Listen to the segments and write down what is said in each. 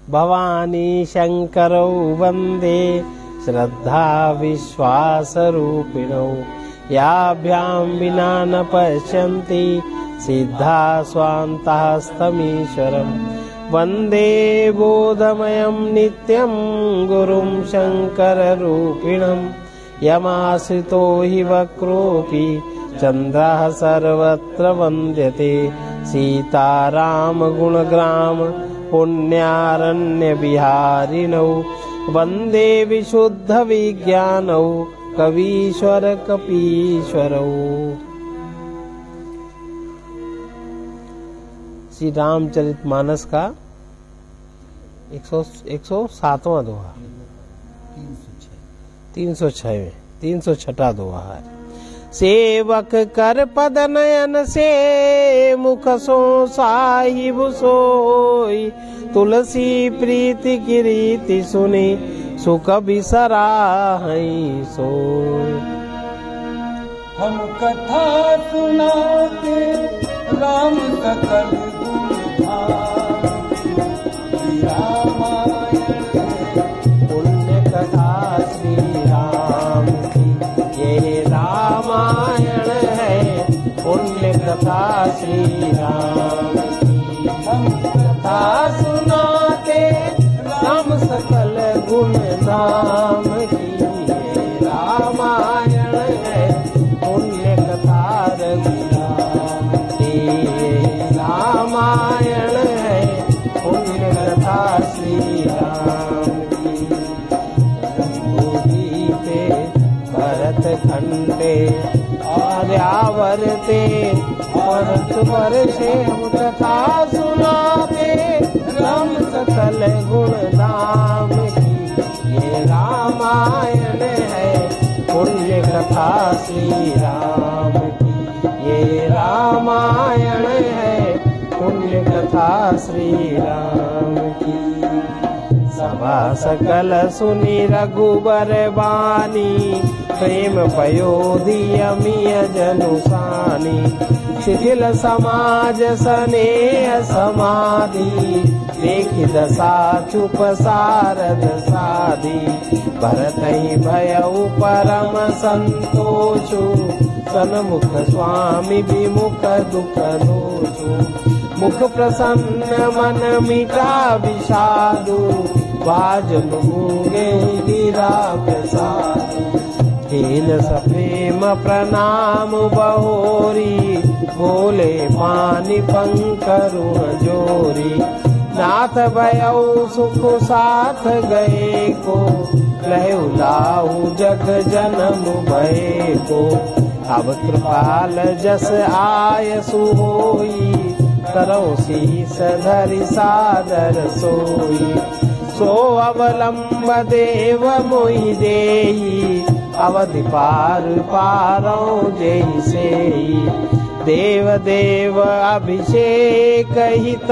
भवानी शंकरौ वंदे श्रद्धा विश्वास रूपिणौ याभ्यां विना न पश्यन्ति सिद्धा स्वान्तस्तमीश्वरम् वंदे बोधमयं नित्यं गुरुं शंकररूपिणम् यमाश्रितो हि वक्रोऽपि चन्द्रः सर्वत्र वन्द्यते सीताराम गुणग्राम पुण्यारण्य विहारिणौ वंदे विशुद्ध विज्ञानौ कवीश्वर कपीश्वरौ। श्री रामचरितमानस का 107वां दोहा 306वां दोहा है। सेवक कर पद नयन से मुख सो साहिब सोई तुलसी प्रीति की रीति सुनी सुख बिसराहि सोई। हम कथा सुनाते राम सकल पुण्य कथा श्री राम की ये रामायण है पुण्य कथा श्री राम की। हम कथा सुनाते राम सकल गुण धाम की ये रामायण है पुण्य कथा रघुराम की रामायण है पुण्य कथा श्री राम की। रघुगीते भरत खंडे आर्यावर्ते भरत वर्षे हम कथा सुनाते राम सकल गुण धाम की ये रामायण है पुण्य कथा श्री राम की ये रामायण है पुण्य कथा श्री राम की। सभा सकल सुनी रघुबर बानी प्रेम पयोधि अमिय जनुसानी शिथिल समाज स्नेह समाधि देखि दशा चुप सारद साधी भरतहि भयउ परम संतोषु सन्मुख स्वामी विमुख दुख दोषु मुख प्रसन्न मन मिटा विषादु बाजन गूंगे गिरा प्रसादु दीन सप्रेम प्रणाम बहोरी बोले पानी पंकरुण जोरी नाथ भयउ सुख साथ गए को लहु लाहु जग जन्म भय को अब कृपाल जस आय सुहोई करो शीस धरि सादर सोई सो अवलंब देव मोहि देहि अवधि पार पारौ जेहि सेहि देव देव अभिषेक हित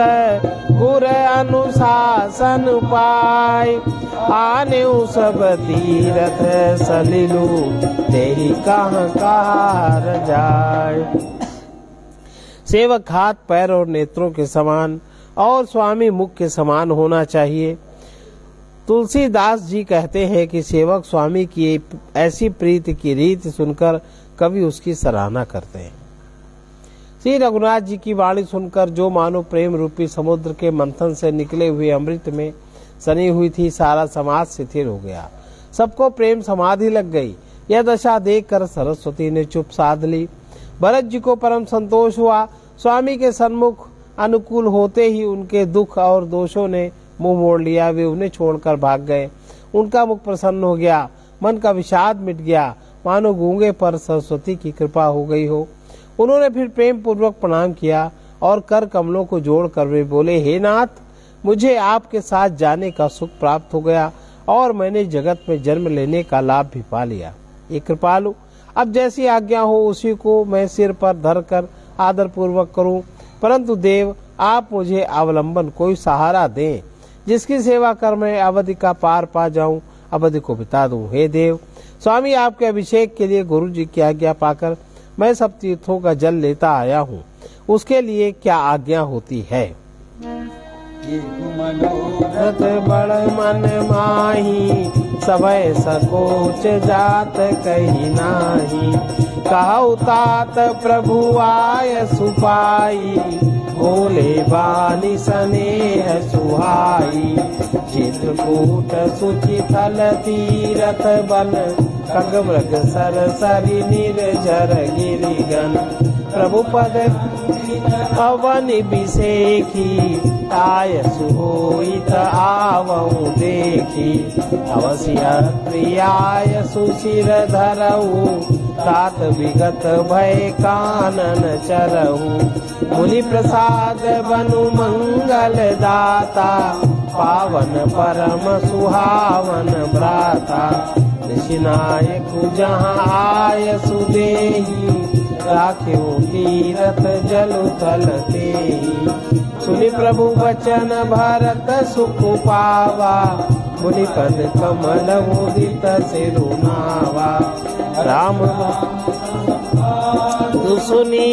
गुर अनुशासन पाय आने सब तीरथ सलिलु तेरी कहाँ कहार जाय। सेवक हाथ पैर और नेत्रों के समान और स्वामी मुख के समान होना चाहिए। तुलसीदास जी कहते हैं कि सेवक स्वामी की ऐसी प्रीति की रीत सुनकर कवि उसकी सराहना करते हैं। श्री रघुनाथ जी की वाणी सुनकर जो मानो प्रेम रूपी समुद्र के मंथन से निकले हुए अमृत में सनी हुई थी, सारा समाज शिथिल हो गया, सबको प्रेम समाधि लग गई। यह दशा देखकर सरस्वती ने चुप साध ली। भरत जी को परम संतोष हुआ। स्वामी के सन्मुख अनुकूल होते ही उनके दुख और दोषों ने मुंह मोड़ लिया, वे उन्हें छोड़कर भाग गए। उनका मुख प्रसन्न हो गया, मन का विषाद मिट गया, मानो गूंगे पर सरस्वती की कृपा हो गई हो। उन्होंने फिर प्रेम पूर्वक प्रणाम किया और कर कमलों को जोड़कर वे बोले, हे नाथ, मुझे आपके साथ जाने का सुख प्राप्त हो गया और मैंने जगत में जन्म लेने का लाभ भी पा लिया। ये कृपालु, अब जैसी आज्ञा हो उसी को मैं सिर पर धरकर आदर पूर्वक करूं, परंतु देव आप मुझे अवलंबन कोई सहारा दें जिसकी सेवा कर मैं अवधि का पार पा जाऊं, अवधि को बिता दूं। हे देव, स्वामी आपके अभिषेक के लिए गुरु जी की आज्ञा पाकर मैं सब तीर्थों का जल लेता आया हूँ, उसके लिए क्या आज्ञा होती है। रत बड़ मन माही सबय सकोच जात कही नाही। कहु तात प्रभु आय सुपाई बोले बानी स्नेह सुहाई। चित्रकूट सुचिथल तीरथ बन खगमृग सरसरि निर्झर गिरिगन। प्रभु पद अवन बिसेखी आय सुहोइत आवऊ देखी। अवश्य प्रियाय सुशिर धरऊ तात विगत भय कानन चरऊ। मुनि प्रसाद बनु मंगल दाता पावन परम सुहावन भ्राता। ऋषिनायक जहाँ आय सुदेही राख्यो तीरथ जलु थल तेहि। सुनि प्रभु वचन भरत सुख पावा मुनि पद कमल मुदित सिरुनावा। राम सुनि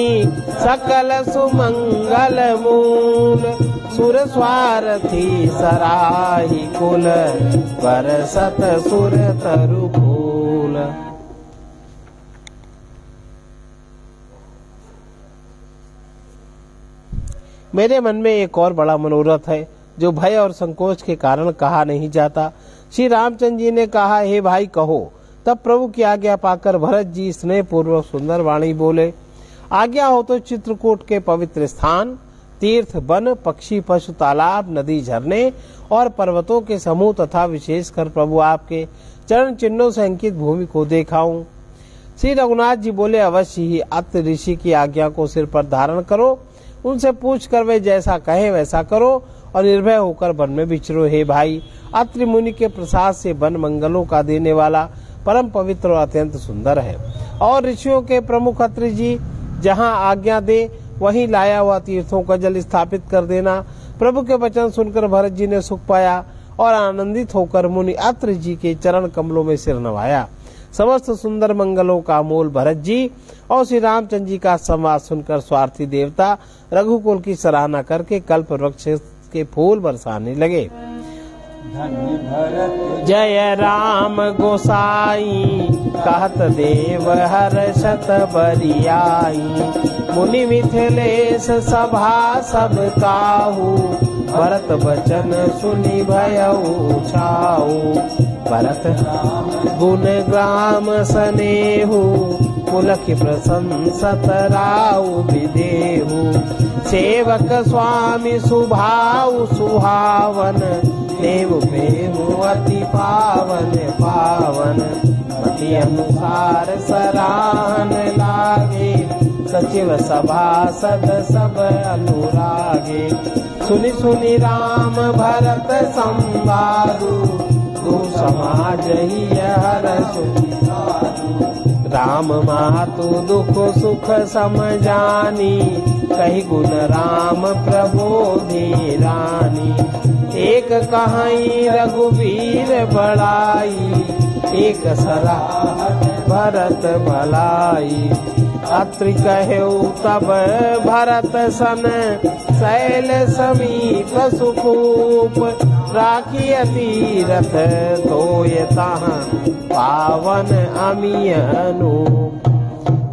सकल सुमंगल मूल सुर स्वारथी सराही कुल बरसत सुर तरु फूल। मेरे मन में एक और बड़ा मनोरथ है जो भय और संकोच के कारण कहा नहीं जाता। श्री रामचंद्र जी ने कहा, हे भाई कहो। तब प्रभु की आज्ञा पाकर भरत जी स्नेह पूर्वक सुंदर वाणी बोले, आज्ञा हो तो चित्रकूट के पवित्र स्थान, तीर्थ, वन, पक्षी, पशु, तालाब, नदी, झरने और पर्वतों के समूह तथा विशेषकर प्रभु आपके चरण चिन्हों से अंकित भूमि को देखाऊं। श्री रघुनाथ जी बोले, अवश्य ही। अत्र ऋषि की आज्ञा को सिर पर धारण करो, उनसे पूछ कर वे जैसा कहे वैसा करो और निर्भय होकर वन में विचरो। हे भाई, अत्रि मुनि के प्रसाद से वन मंगलों का देने वाला परम पवित्र और अत्यंत सुंदर है। और ऋषियों के प्रमुख अत्रि जी जहाँ आज्ञा दे वहीं लाया हुआ तीर्थों का जल स्थापित कर देना। प्रभु के वचन सुनकर भरत जी ने सुख पाया और आनंदित होकर मुनि अत्रि जी के चरण कमलों में सिर नवाया। समस्त सुंदर मंगलों का मूल भरत जी और श्री रामचंद्र जी का संवाद सुनकर स्वार्थी देवता रघुकुल की सराहना करके कल्प वृक्ष के फूल बरसाने लगे। जय राम गोसाई कहत देव हर्षत बरियाई। मुनि मिथिलेश सभा सब काहू भरत बचन सुनि भयउ छाऊ। भरत गुण ग्राम स्नेहु पुलखि प्रशंसत राउ विदेहु। सेवक स्वामी सुभाउ सुहावन देव प्रेम अति पावन पावन। मति अनुसार सराहन लागे सचिव सभासद सब अनुरागे। सुनि सुनि राम भरत संवादु दो समाज ही हर्ष। राम मातु दुख सुख समझानी कही गुण राम प्रबोधि रानी। एक कहाई रघुवीर बड़ाई एक सराहत भरत भलाई। अत्रि कहु तब भरत सन शैल समीप सुखूप। राखी तीरथ तोय तहाँ पावन अमिय अनूप।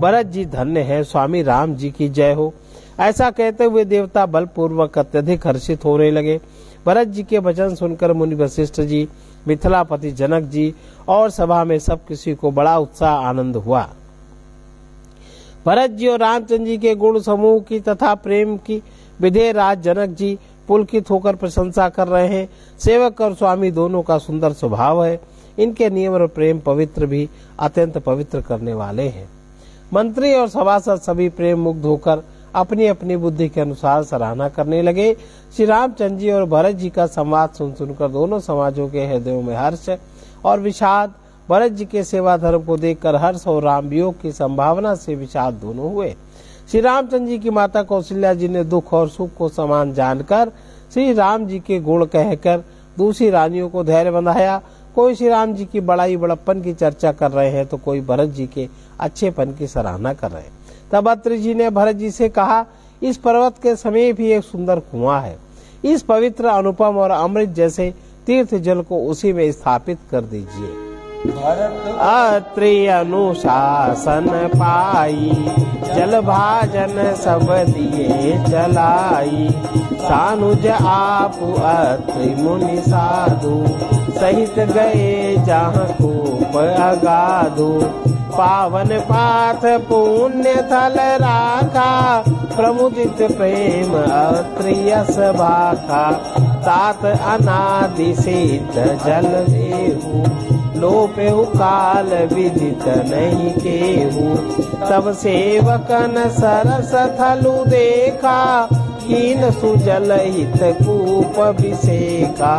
भरत जी धन्य है, स्वामी राम जी की जय हो। ऐसा कहते हुए देवता बलपूर्वक अत्यधिक हर्षित होने लगे। भरत जी के वचन सुनकर मुनि वशिष्ठ जी, मिथिलापति जनक जी और सभा में सब किसी को बड़ा उत्साह आनंद हुआ। भरत जी और रामचंद्र जी के गुण समूह की तथा प्रेम की विधेय राज जनक जी पुलकित होकर प्रशंसा कर रहे हैं। सेवक और स्वामी दोनों का सुंदर स्वभाव है। इनके नियम और प्रेम पवित्र भी अत्यंत पवित्र करने वाले हैं। मंत्री और सभासद सभी प्रेम मुग्ध होकर अपनी अपनी बुद्धि के अनुसार सराहना करने लगे। श्री रामचंद्र जी और भरत जी का संवाद सुनकर दोनों समाजों के हृदयों में हर्ष और विषाद। भरत जी के सेवा धर्म को देखकर हर्ष और राम वियोग की संभावना से विषाद दोनों हुए। श्री रामचंद्र जी की माता कौशल्या जी ने दुख और सुख को समान जानकर श्री राम जी के गुण कहकर दूसरी रानियों को धैर्य बंधाया। कोई श्री राम जी की बड़ाई बड़प्पन की चर्चा कर रहे हैं तो कोई भरत जी के अच्छेपन की सराहना कर रहे हैं। तब अत्रि जी ने भरत जी से कहा, इस पर्वत के समीप ही एक सुंदर कुआं है। इस पवित्र, अनुपम और अमृत जैसे तीर्थ जल को उसी में स्थापित कर दीजिए। अत्रि अनुशासन पाई, जल भाजन सब दिए चलाई। सानुज आप अत्रि मुनि साधु, सहित गए जहाँ कूप अगाधु। पावन पाथ पुण्य थल राखा, प्रमुदित प्रेम अत्रियस भाखा। तात अनादि सिद्ध जल देहु, लोपेहु काल विदित नहीं केहू। तब सेवकन सरस थलु देखा, हीन सुजल हित कूप विसेखा।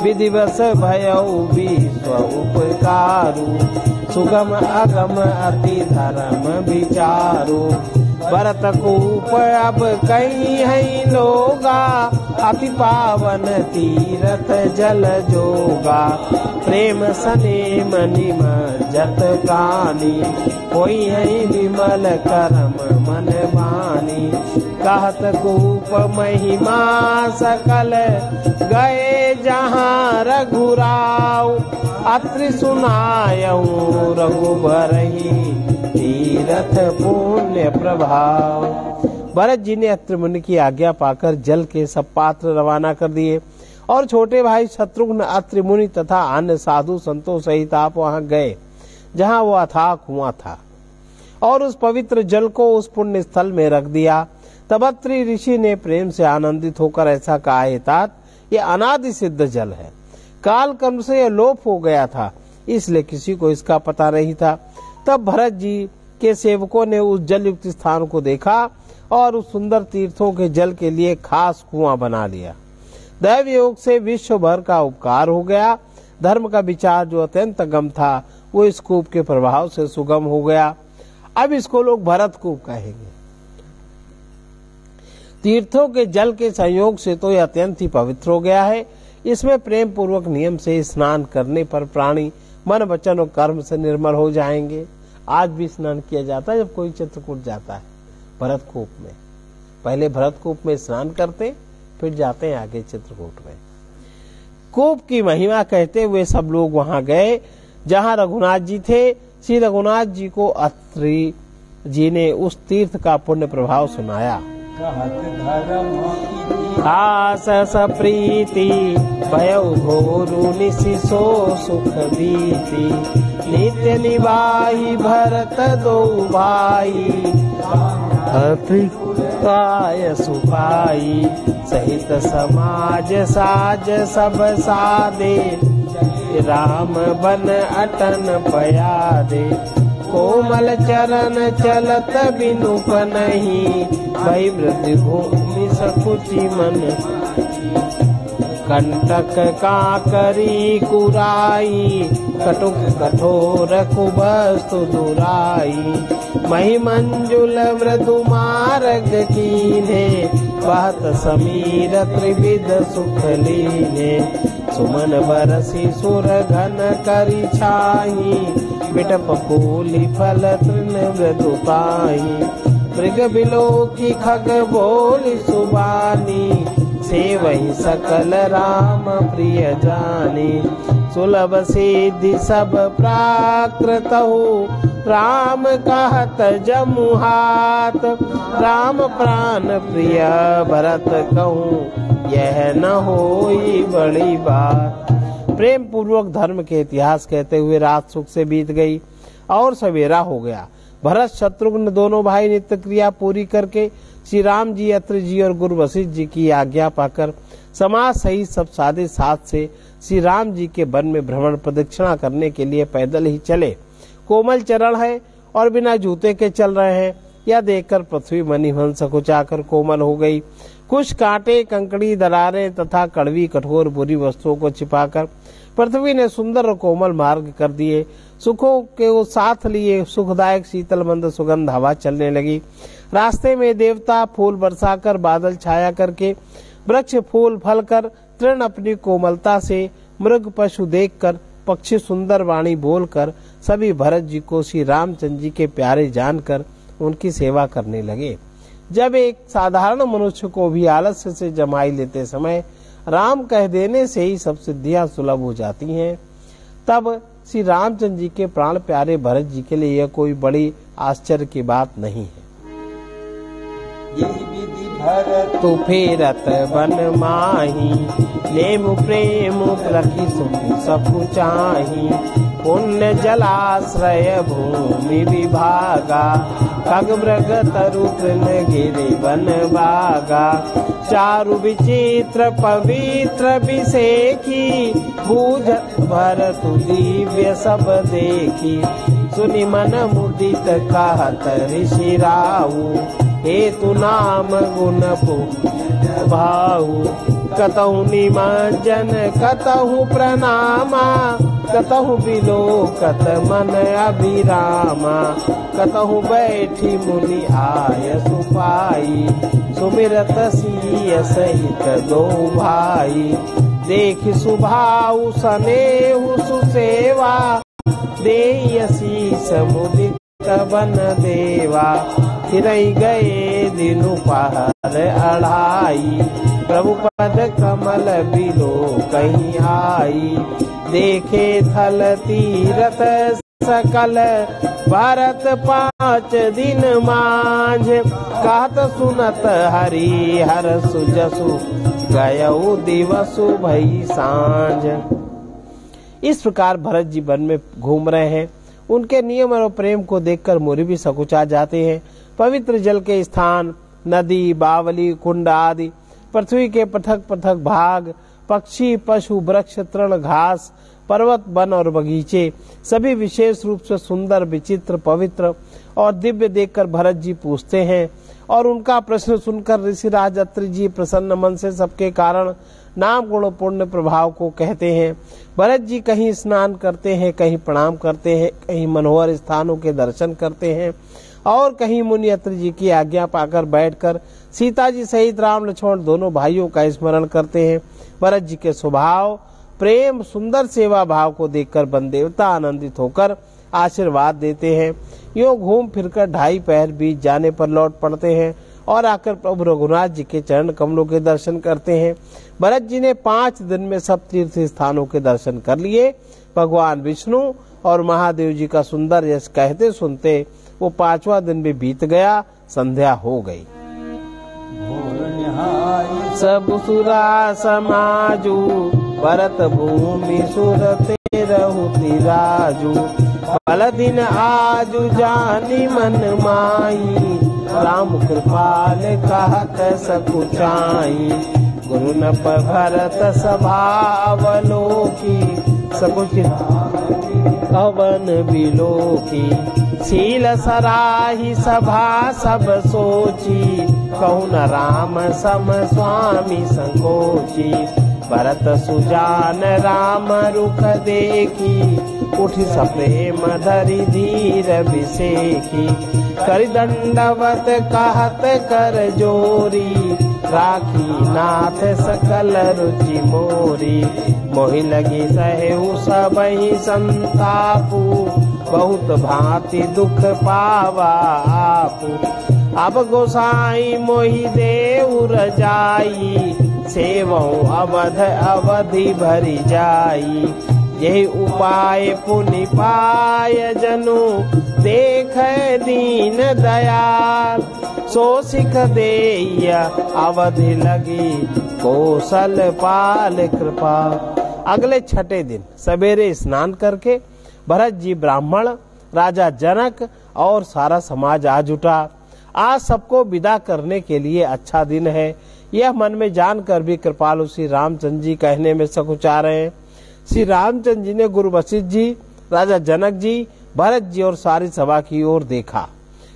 विधिवश भयउ विश्व उपकारु, सुगम अगम अति धर्म विचारु। भरत कूप अब कहीं है लोगा, अति पावन तीरथ जल जोगा। प्रेम सनेम निमज्जत प्राणी, कोई है विमल करम मन बानी। कहत कूप महिमा सकल, गए जहाँ रघुराव। अत्रि सुनायऊ रघुबरहि, तीरथ पुण्य प्रभाव। भरत जी ने अत्रि मुनि की आज्ञा पाकर जल के सब पात्र रवाना कर दिए और छोटे भाई शत्रुघ्न, अत्रि मुनि तथा अन्य साधु संतों सहित आप वहां गए जहां वो अथाह कुआं था, और उस पवित्र जल को उस पुण्य स्थल में रख दिया। तब अत्रि ऋषि ने प्रेम से आनंदित होकर ऐसा कहा, हे तात, ये अनादि सिद्ध जल है। काल कर्म से यह लोप हो गया था, इसलिए किसी को इसका पता नहीं था। तब भरत जी के सेवकों ने उस जल युक्त स्थान को देखा और उस सुंदर तीर्थों के जल के लिए खास कुआं बना लिया। दैव योग से विश्व भर का उपकार हो गया। धर्म का विचार जो अत्यंत गम था, वो इस कूप के प्रभाव से सुगम हो गया। अब इसको लोग भरत कूप कहेंगे। तीर्थों के जल के संयोग से तो यह अत्यंत ही पवित्र हो गया है। इसमें प्रेम पूर्वक नियम से स्नान करने पर प्राणी मन वचन और कर्म से निर्मल हो जाएंगे। आज भी स्नान किया जाता है जब कोई चित्रकूट जाता है भरत कूप में। पहले भरत कूप में स्नान करते, फिर जाते हैं आगे चित्रकूट में। कूप की महिमा कहते हुए सब लोग वहां गए जहां रघुनाथ जी थे। श्री रघुनाथ जी को अत्रि जी ने उस तीर्थ का पुण्य प्रभाव सुनाया। खास सप्रीति भयउ घोरु निशिसो सुख बीती। नित्य निभाई भरत दो भाई, अत्रि काय सुपाई। सहित समाज साज सब सादे, राम बन अटन पयादे। कोमल चरण चलत बिनुप नहीं, भई वृद्धि भूमि सकुचि मन। कंटक काकरी कुराई, कटुक कठोर कुबस्तु दुराई। मही मंजुल मृदु मार्ग कीन्हे, बहत समीर त्रिविध सुख लीने। सुमन बरसी सुर घन करी छाई, बिटप फूली फल तृण मृदु पाई। मृग बिलो की खग बोली सुबानी, सेवहि सकल राम प्रिय जानी। सुलभ सिद्धि सब प्राकृतहु, राम कहत जमुहात। राम प्राण प्रिय भरत कहूँ, यह न होई बड़ी बात। प्रेम पूर्वक धर्म के इतिहास कहते हुए रात सुख से बीत गई और सवेरा हो गया। भरत शत्रुघ्न दोनों भाई नित्य क्रिया पूरी करके श्री राम जी, अत्रि जी और गुरु वशिष्ठ जी की आज्ञा पाकर समाज सहित सब साधे साथ से श्री राम जी के वन में भ्रमण प्रदक्षिणा करने के लिए पैदल ही चले। कोमल चरण है और बिना जूते के चल रहे हैं, यह देखकर पृथ्वी मनी मन सकुचाकर कोमल हो गई। कुछ कांटे, कंकड़ी, दरारें तथा कड़वी कठोर बुरी वस्तुओं को छिपाकर पृथ्वी ने सुंदर और कोमल मार्ग कर दिए। सुखों के वो साथ लिए सुखदायक शीतल मंद सुगंध हवा चलने लगी। रास्ते में देवता फूल बरसाकर, बादल छाया करके, वृक्ष फूल फल कर, तृण अपनी कोमलता से, मृग पशु देखकर, पक्षी सुंदर वाणी बोलकर सभी भरत जी को श्री रामचंद्र जी के प्यारे जानकर उनकी सेवा करने लगे। जब एक साधारण मनुष्य को भी आलस्य से जमाई लेते समय राम कह देने से ही सब सिद्धियां सुलभ हो जाती हैं, तब श्री रामचंद्र जी के प्राण प्यारे भरत जी के लिए यह कोई बड़ी आश्चर्य की बात नहीं है। यही विधि भरत तू फेरत बन माही, नेम प्रेम प्रखि सुख सब चाही। पुण्य जलाश्रय भूमि विभागा, खग मृग तरु तृण गिरि वन बागा। चारु विचित्र पवित्र विषेखी, बूझत भरत दिव्य सब देखी। सुनि मन मुदित कहत ऋषि राहु, हेतु नाम गुण भाऊ। कतहु निमज्जन कतहु प्रणामा, कतहु बिलोकत मन अभिरामा। कतहु बैठी मुनि आय सुपाई, सुमिरत सिय सहित दो भाई। देख सुभाऊ सनेहु सुसेवा, देय शीस मुदित बन देवा। फिरई गए दिनु पहर अढ़ाई, प्रभु पद कमल बिलो कहीं आई। देखे थल तीरथ सकल, भरत 5 दिन मांझ। कहत सुनत हरि हर सुजसु, गयऊ दिवसु भई सांझ। इस प्रकार भरत जी वन में घूम रहे हैं। उनके नियम और प्रेम को देखकर मोरी भी सकुचा जाते हैं। पवित्र जल के स्थान, नदी, बावली, कुंड आदि, पृथ्वी के पृथक पृथक भाग, पक्षी, पशु, वृक्ष, तृण, घास, पर्वत, वन और बगीचे सभी विशेष रूप से सुंदर, विचित्र, पवित्र और दिव्य देखकर भरत जी पूछते हैं। और उनका प्रश्न सुनकर ऋषिराज अत्रि जी प्रसन्न मन से सबके कारण नाम गुण पुण्य प्रभाव को कहते हैं। भरत जी कहीं स्नान करते हैं, कहीं प्रणाम करते हैं, कहीं मनोहर स्थानों के दर्शन करते हैं और कहीं मुनि अत्रि जी की आज्ञा पाकर बैठकर सीता जी सहित राम लक्ष्मण दोनों भाइयों का स्मरण करते हैं। भरत जी के स्वभाव, प्रेम, सुंदर सेवा भाव को देखकर वन देवता आनंदित होकर आशीर्वाद देते हैं। यूं घूम फिरकर 2.5 पहर बीत जाने पर लौट पड़ते हैं और आकर प्रभु रघुनाथ जी के चरण कमलों के दर्शन करते हैं। भरत जी ने 5 दिन में सब तीर्थ स्थानों के दर्शन कर लिए। भगवान विष्णु और महादेव जी का सुंदर यश कहते सुनते वो 5वां दिन भी बीत गया, संध्या हो गई। सब सुरा समाजू, भरत भूमि सुरते रहुति राजू। फल दिन आजु जानी मन माई, राम कृपाल कहत सकुचाई। गुरु न भरत सभावलोकी, सकुचित अवन बिलोकी। शील सराही सभा सब सोची, कहु न राम सम स्वामी संकोची। भरत सुजान राम रुख देखी, उठि सप्रेम धरि धीर विसेखी। कर दंडवत कहत कर जोरी, राखी नाथ सकल रुचि मोरी। मोहि लगी सहेहु सबहि संतापु, बहुत भांति दुख पावा आपु। अब गोसाई मोहि देउ रजाई, सेवहु अवध अवधि भरि जाई। यही उपाय पुनि पाय जनु, देख दीन दयाल। सो सिख देया अवधि लगी, कौशल पाल कृपा। अगले 6ठे दिन सवेरे स्नान करके भरत जी, ब्राह्मण, राजा जनक और सारा समाज आ जुटा। आज सबको विदा करने के लिए अच्छा दिन है, यह मन में जानकर भी कृपालु श्री रामचंद्र जी कहने में सकुचा रहे हैं। श्री रामचंद्र जी ने गुरु वशिष्ठ जी, राजा जनक जी, भरत जी और सारी सभा की ओर देखा,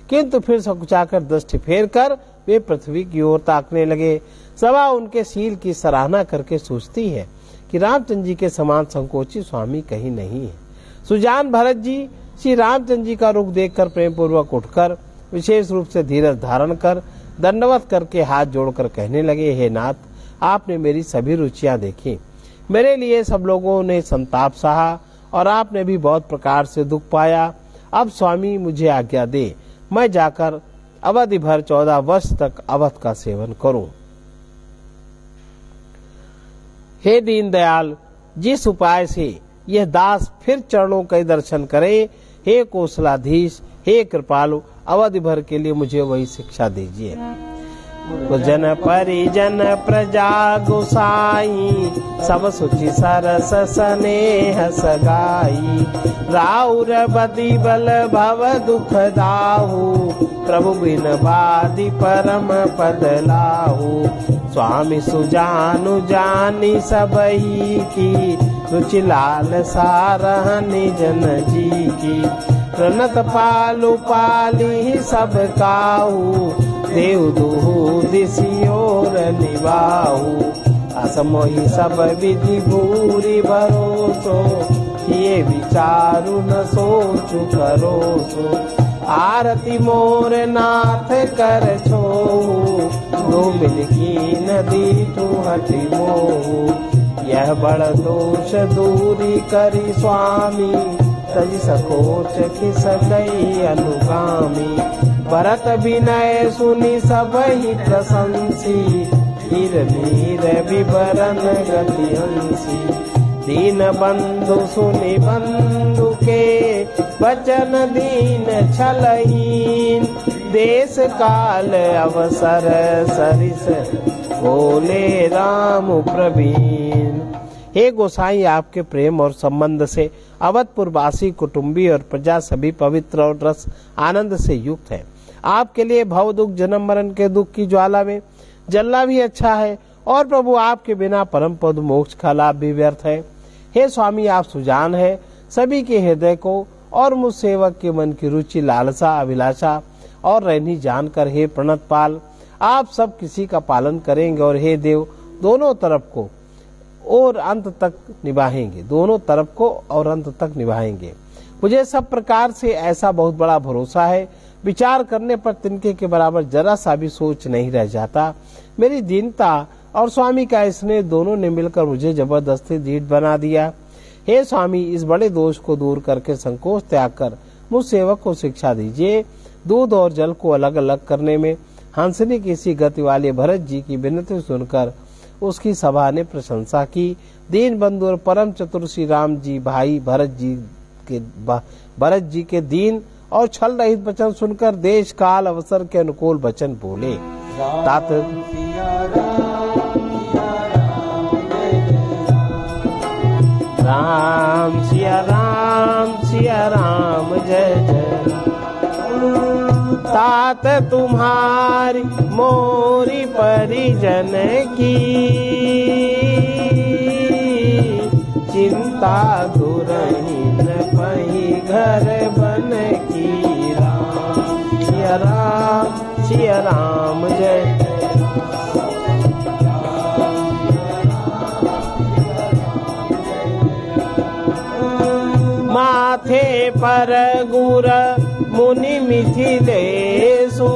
किंतु फिर सकुचाकर दृष्टि फेर कर वे पृथ्वी की ओर ताकने लगे। सभा उनके शील की सराहना करके सोचती है कि रामचंद्र जी के समान संकोची स्वामी कहीं नहीं है। सुजान भरत जी श्री रामचंद्र जी का रुख देखकर प्रेम पूर्वक उठकर विशेष रूप से धीरज धारण कर दंडवत करके हाथ जोड़कर कहने लगे, हे नाथ, आपने मेरी सभी रुचियां देखी, मेरे लिए सब लोगों ने संताप सहा और आपने भी बहुत प्रकार से दुख पाया। अब स्वामी मुझे आज्ञा दे, मैं जाकर अवधि भर 14 वर्ष तक अवध का सेवन करूं। हे दीनदयाल, जिस उपाय से यह दास फिर चरणों के दर्शन करे, हे कौशलाधीश, हे कृपालु, अवधि भर के लिए मुझे वही शिक्षा दीजिए। तो जन परिजन प्रजा गोसाई, सब सुचि सरस स्नेह सगाई, राउर बदी बल भव दुख दाहु, प्रभु बिन बादी परम पद लाहु। स्वामी सुजानु जानी सबही की, रुचि लाल सारहनि जन जी की। प्रणत पालु पाली सब काहू, देव दुहु दिसियोर निवाहु। असमोहि सब विधि भूरि भरोसो, ये विचारु न सोचु करोसो। आरती मोर नाथ कर छोहु, दो मिल की नदी तू हटि मोहु। यह बड़ दोष दूरी करी स्वामी, तज सकोच खिस गई अनुगामी। भरत विनय सुनि सबहि प्रशंसी, धीर धीर विवरण गति हंसी। दीन बंधु सुनि बंधु के, वचन दीन छलहीन। देश काल अवसर सरिस, बोले राम प्रवीण। हे गोसाई, आपके प्रेम और संबंध से अवधपुर वासी, कुटुंबी और प्रजा सभी पवित्र और रस आनंद से युक्त है। आपके लिए भव दुख, जन्म मरण के दुख की ज्वाला में जलना भी अच्छा है, और प्रभु आपके बिना परम पद मोक्ष का लाभ भी व्यर्थ है। हे स्वामी, आप सुजान है, सभी के हृदय को और मुझ सेवक के मन की रुचि, लालसा, अभिलाषा और रहनी जानकर हे प्रणतपाल, आप सब किसी का पालन करेंगे, और हे देव, दोनों तरफ को और अंत तक निभाएंगे, दोनों तरफ को और अंत तक निभाएंगे। मुझे सब प्रकार से ऐसा बहुत बड़ा भरोसा है, विचार करने पर तिनके के बराबर जरा सा भी सोच नहीं रह जाता। मेरी दीनता और स्वामी का स्नेह दोनों ने मिलकर मुझे जबरदस्ती दीठ बना दिया। हे स्वामी, इस बड़े दोष को दूर करके संकोच त्याग कर मुझ सेवक को शिक्षा दीजिए। दूध और जल को अलग अलग करने में हंसने की सी गति वाले भरत जी की विनती सुनकर उसकी सभा ने प्रशंसा की। दीन बंधु और परम चतुर श्री राम जी भाई भरत जी के दीन और छल रहित वचन सुनकर देश काल अवसर के अनुकूल वचन बोले। तात राम सिया राम सिया राम जय जय। तात तुम्हारी मोरी परिजन की, चिंता दुरहीन पही घर बन की। राम सिया राम जय। माथे पर गुर मुनि मिथिलेशु,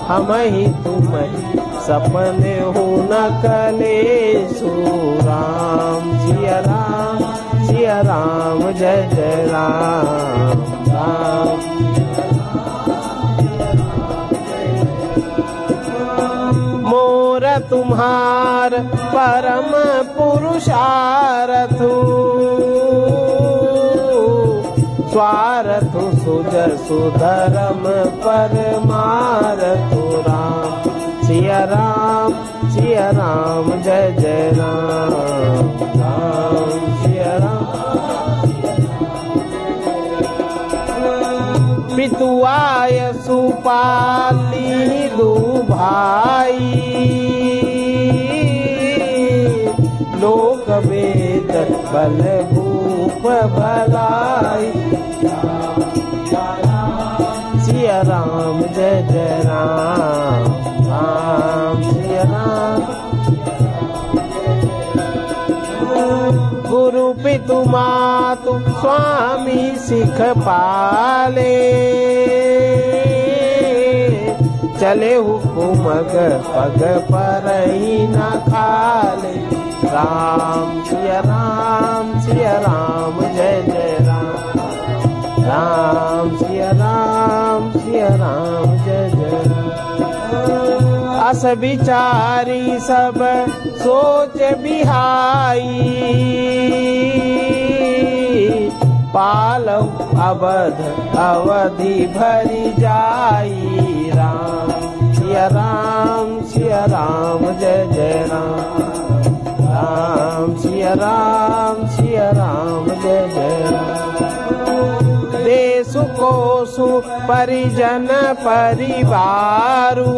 हम ही तुम सपने हो न कलेशु। राम सिया राम जय जय राम राम। मोर तुम्हार परम पुरुषार्थु, स्वार्थु सुज सुधर्म परमार्थु। राम सिया राम जय जय राम राम सिया राम। पितुआय सुपाली दु भाई, लोक वेद बल भूप भलाई। सिया राम जय जय राम राम सिया राम। गुरु पितु मातु स्वामी सिख पाले, चले हुकुम पग पर ही न खाले। राम सिया राम जय जय राम राम सिया राम जय जय राम। अस विचारी सब सोच बिहाई, पालव अवध अवधि भरी जाई। राम सिया राम जय जय राम। राम सिया राम जय जय राम। देश कोसु परिजन परिवारु,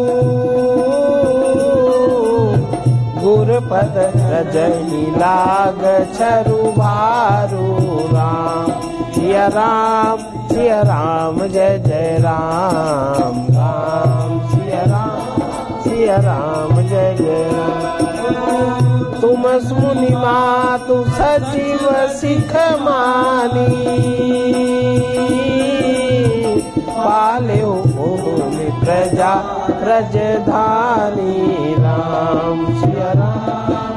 गुरपद रजनी लाग छरु भारू। राम सिया राम जय जय राम। राम सिया राम जय जय राम। तुम मुनि मातु सजीव सिख मानी, पाल्यो भूमि प्रजा रजधानी। राम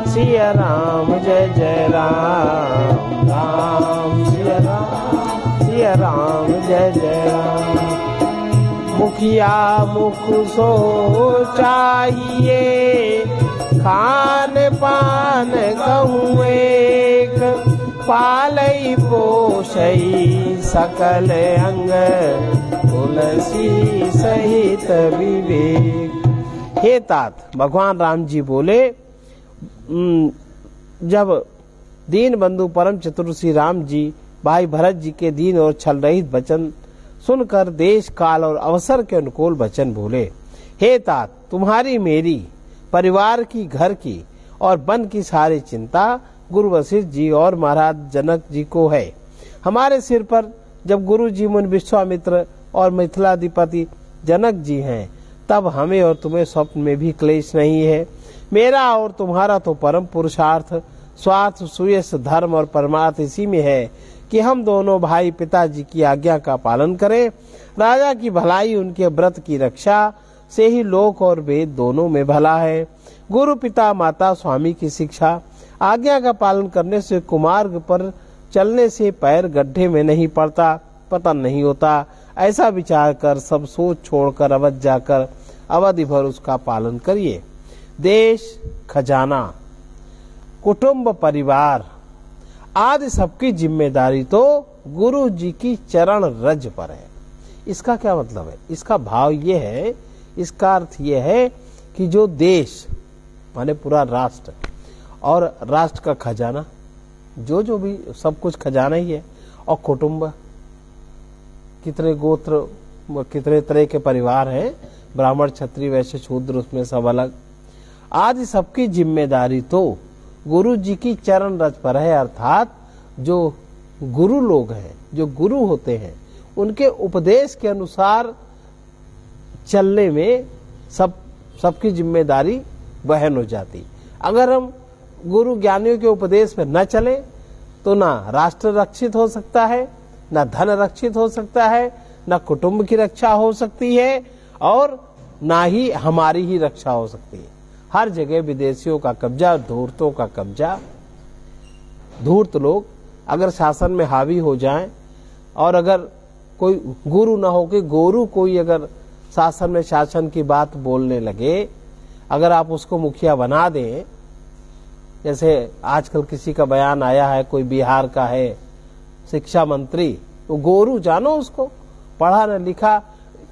सिया राम जय जय राम। राम सिया राम जय जय राम। मुखिया मुख सो चाहिए, खान पान कहूँ एक। पालई पोषई सकल अंग, तुलसी सहित विवेक। हे तात, भगवान राम जी बोले, जब दीन बंधु परम चतुर श्री राम जी भाई भरत जी के दीन और छल रहित वचन सुनकर देश काल और अवसर के अनुकूल वचन बोले। हे तात, तुम्हारी मेरी परिवार की, घर की और वन की सारी चिंता गुरु वशिष्ठ जी और महाराज जनक जी को है। हमारे सिर पर जब गुरु जी मुनि विश्वामित्र और मिथिलाधिपति जनक जी हैं, तब हमें और तुम्हें स्वप्न में भी क्लेश नहीं है। मेरा और तुम्हारा तो परम पुरुषार्थ, स्वार्थ, सुयश, धर्म और परमार्थ इसी में है कि हम दोनों भाई पिताजी की आज्ञा का पालन करें। राजा की भलाई उनके व्रत की रक्षा से ही लोक और वेद दोनों में भला है। गुरु पिता माता स्वामी की शिक्षा आज्ञा का पालन करने से कुमार्ग पर चलने से पैर गड्ढे में नहीं पड़ता, पतन नहीं होता। ऐसा विचार कर सब सोच छोड़कर अवध जाकर अवधि भर उसका पालन करिए। देश, खजाना, कुटुंब, परिवार आदि सबकी जिम्मेदारी तो गुरु जी की चरण रज पर है। इसका क्या मतलब है? इसका भाव ये है, इसका अर्थ ये है कि जो देश माने पूरा राष्ट्र और राष्ट्र का खजाना, जो भी सब कुछ खजाना ही है, और कुटुंब, कितने गोत्र, कितने तरह के परिवार हैं, ब्राह्मण, क्षत्रिय, वैश्य, शूद्र, उसमें सब अलग, आदि सबकी जिम्मेदारी तो गुरु जी की चरण रज पर है। अर्थात जो गुरु लोग हैं, जो गुरु होते हैं, उनके उपदेश के अनुसार चलने में सबकी जिम्मेदारी वहन हो जाती। अगर हम गुरु ज्ञानियों के उपदेश में न चले तो ना राष्ट्र रक्षित हो सकता है, ना धन रक्षित हो सकता है, ना कुटुंब की रक्षा हो सकती है, और ना ही हमारी ही रक्षा हो सकती है। हर जगह विदेशियों का कब्जा, धूर्तों का कब्जा। धूर्त लोग अगर शासन में हावी हो जाएं, और अगर कोई गुरु ना हो के गोरु कोई अगर शासन में शासन की बात बोलने लगे, अगर आप उसको मुखिया बना दें, जैसे आजकल किसी का बयान आया है, कोई बिहार का है शिक्षा मंत्री, तो गोरु जानो उसको, पढ़ा न लिखा,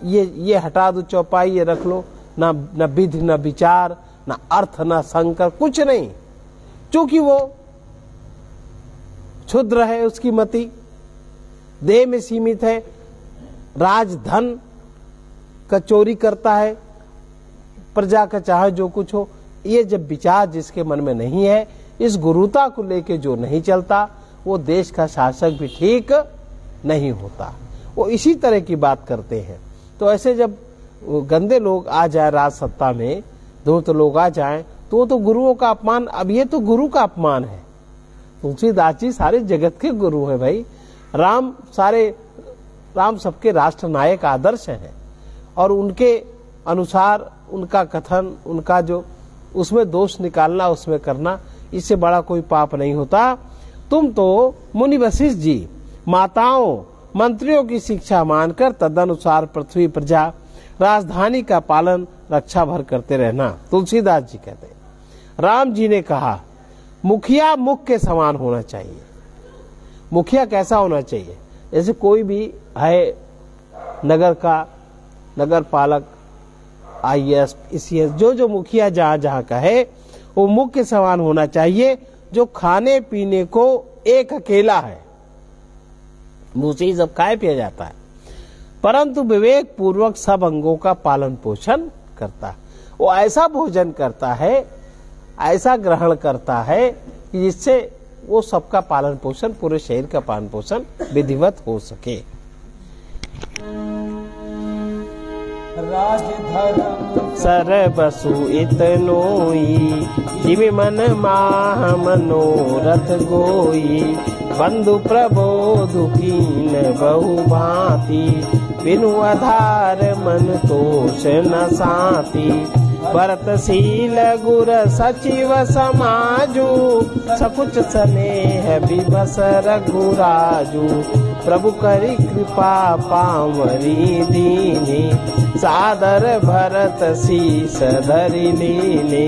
ये हटा दो चौपाई, ये रख लो, न विधि न विचार, न अर्थ न संकर, कुछ नहीं, क्योंकि वो क्षुद्र है, उसकी मति देह में सीमित है, राजधन का चोरी करता है, प्रजा का चाहे जो कुछ हो। ये जब विचार जिसके मन में नहीं है, इस गुरुता को लेके जो नहीं चलता, वो देश का शासक भी ठीक नहीं होता। वो इसी तरह की बात करते हैं। तो ऐसे जब गंदे लोग आ जाए राज सत्ता में, धूर्त लोग आ जाएं, तो गुरुओं का अपमान। अब ये तो गुरु का अपमान है। तुलसीदास जी सारे जगत के गुरु है भाई। राम सबके राष्ट्र नायक आदर्श हैं, और उनके अनुसार उनका कथन, उनका जो उसमें दोष निकालना, उसमें करना, इससे बड़ा कोई पाप नहीं होता। तुम तो मुनि वशिष्ठ जी, माताओं मंत्रियों की शिक्षा मानकर तदनुसार पृथ्वी प्रजा राजधानी का पालन रक्षा भर करते रहना। तुलसीदास जी कहते हैं, राम जी ने कहा मुखिया मुख के समान होना चाहिए। मुखिया कैसा होना चाहिए? जैसे कोई भी है नगर का नगर पालक, IAS, ECS, जो मुखिया जहाँ जहाँ का है वो मुख के समान होना चाहिए, जो खाने पीने को एक अकेला है, मुँह से ही सब खाया पिया जाता है, परंतु विवेक पूर्वक सब अंगों का पालन पोषण करता है। वो ऐसा भोजन करता है, ऐसा ग्रहण करता है कि जिससे वो सबका पालन पोषण, पूरे शरीर का पालन पोषण विधिवत हो सके। राजधर्म सरबसु इतनोई, जिमि मन माह मनोरथ गोई, बंधु प्रबोधु कीन बहु भांति, बिनु आधार मन तोष न साथी, भरतशील गुर सचिव समाजू, सकुच स्नेह विभस रघुराजू, प्रभु करी कृपा पावरी दीनी, सादर भरत शीस धरि लीनी,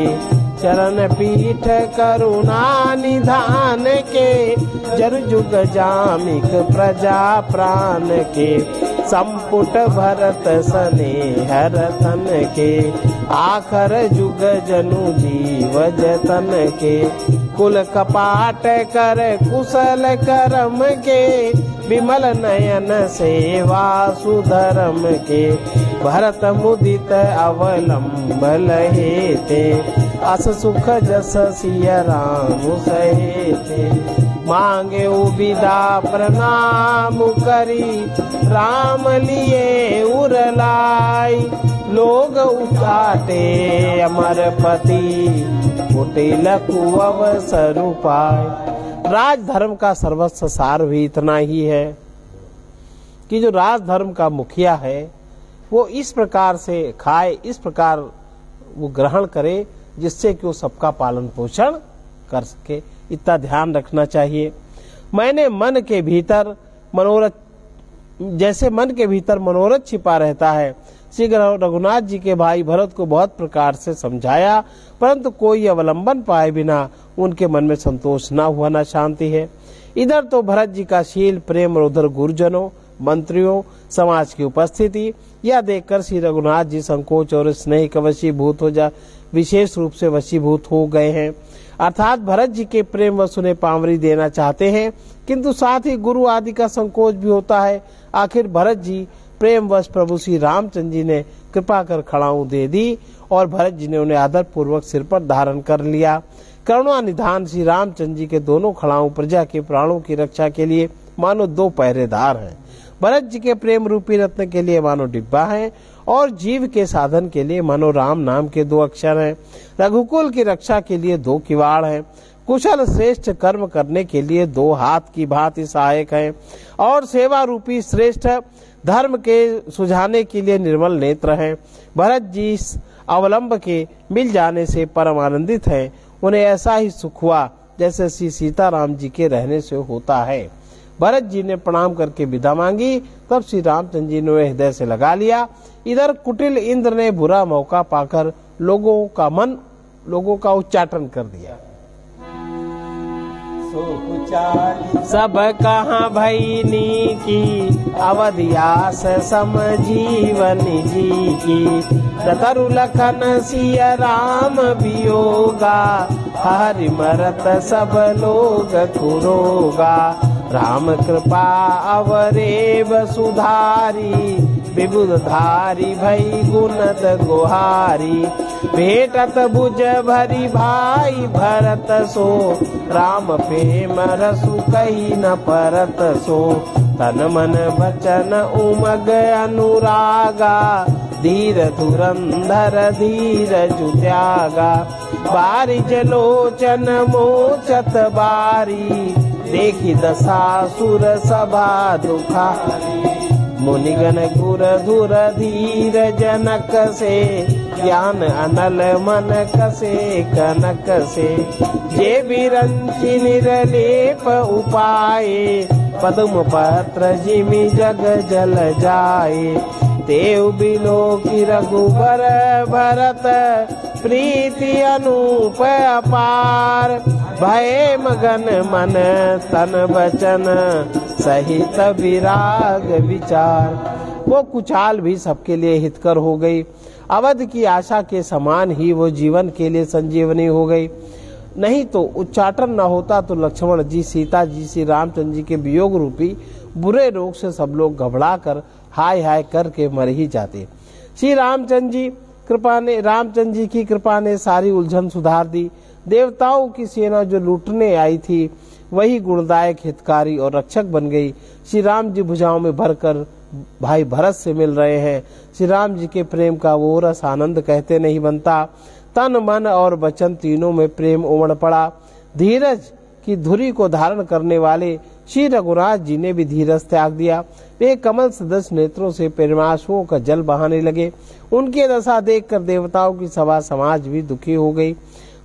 चरण पीठ करुणा निधान के, जरु जुग जामिक प्रजा प्राण के, संपुट भरत स्नेह रतन के, आखर जुग जनु जीव जतन के, कुल कपाट कर कुशल करम के, विमल नयन सेवा सुधर्म के, भरत मुदित अवलंब लहेते, अस सुख जस सिय राम सहेते, मांगे विदा प्रणाम करी, राम लिए उरलाई, लोग उठाते अमर पति, कुटिल कुअवसर पाए। राजधर्म का सर्वस्व सार भी इतना ही है कि जो राजधर्म का मुखिया है वो इस प्रकार से खाए, इस प्रकार वो ग्रहण करे जिससे कि वो सबका पालन पोषण कर सके। इतना ध्यान रखना चाहिए। मैंने मन के भीतर मनोरथ, जैसे मन के भीतर मनोरथ छिपा रहता है, श्री रघुनाथ जी के भाई भरत को बहुत प्रकार से समझाया, परंतु कोई अवलंबन पाए बिना उनके मन में संतोष न हुआ, न शांति है। इधर तो भरत जी का शील प्रेम और उधर गुरुजनों, मंत्रियों, समाज की उपस्थिति, यह देखकर श्री रघुनाथ जी संकोच और स्नेह का वशीभूत हो जा विशेष रूप से वशीभूत हो गए हैं। अर्थात भरत जी के प्रेम वश उन्हें पावरी देना चाहते हैं, किंतु साथ ही गुरु आदि का संकोच भी होता है। आखिर भरत जी प्रेम वश प्रभु श्री रामचंद्र जी ने कृपा कर खड़ाऊ दे दी और भरत जी ने उन्हें आदर पूर्वक सिर पर धारण कर लिया। करुणा निधान श्री रामचंद्र जी के दोनों खड़ाऊ प्रजा के प्राणों की रक्षा के लिए मानो दो पहरेदार हैं। भरत जी के प्रेम रूपी रत्न के लिए मानो डिब्बा है और जीव के साधन के लिए मानो राम नाम के दो अक्षर हैं। रघुकुल की रक्षा के लिए दो किवाड़ हैं। कुशल श्रेष्ठ कर्म करने के लिए दो हाथ की भांति सहायक हैं और सेवा रूपी श्रेष्ठ धर्म के सुझाने के लिए निर्मल नेत्र हैं। भरत जी इस अवलंब के मिल जाने से परम आनंदित हैं। उन्हें ऐसा ही सुख हुआ जैसे श्री सीताराम जी के रहने से होता है। भरत जी ने प्रणाम करके विदा मांगी, तब श्री रामचंद्र जी ने हृदय से लगा लिया। इधर कुटिल इंद्र ने बुरा मौका पाकर लोगों का उच्चाटन कर दिया। सब कहाँ भईनी की अवधियास समजीवन जी की, रतरु लखन सिय राम वियोगा, हरि मरत सब लोग कुरोगा। राम कृपा अवरेव सुधारी, विबुध धारी भई गुणद गुहारी। भेटत भुज भरी भाई भरत सो, राम प्रेम रसु कही न परत सो। तन मन वचन उमग अनुरागा, धीर धुरंधर धीरजु त्यागा। बारिज लोचन मोचत बारी, देखी दशासुर सभा दुखारी। मुनिगण गुर धुर धीर जनक से, ज्ञान अनल मन कसे कनक से। जे बिरंचि निरलेप उपाये, पद्म पत्र जिमि जग जल जाए। देव बिलो की रघुबर भरत प्रीति अनूप अपार। भय मगन मन तन बचन सहित विराग विचार। वो कुचाल भी सबके लिए हितकर हो गई। अवध की आशा के समान ही वो जीवन के लिए संजीवनी हो गई। नहीं तो उच्चाटन न होता तो लक्ष्मण जी, सीता जी, श्री रामचंद्र जी के वियोग रूपी बुरे रोग से सब लोग घबरा कर हाय हाय करके मर ही जाते। श्री रामचंद्र जी की कृपा ने सारी उलझन सुधार दी। देवताओं की सेना जो लूटने आई थी वही गुणदायक, हितकारी और रक्षक बन गई। श्री राम जी भुजाओं में भरकर भाई भरत से मिल रहे हैं। श्री राम जी के प्रेम का वो रस आनंद कहते नहीं बनता। तन मन और वचन तीनों में प्रेम उमड़ पड़ा। धीरज की धुरी को धारण करने वाले श्री रघुनाथ जी ने भी धीरज त्याग दिया। वे कमल सदस्य नेत्रों से प्रेमाश्रुओं का जल बहाने लगे। उनकी दशा देखकर देवताओं की सभा समाज भी दुखी हो गई।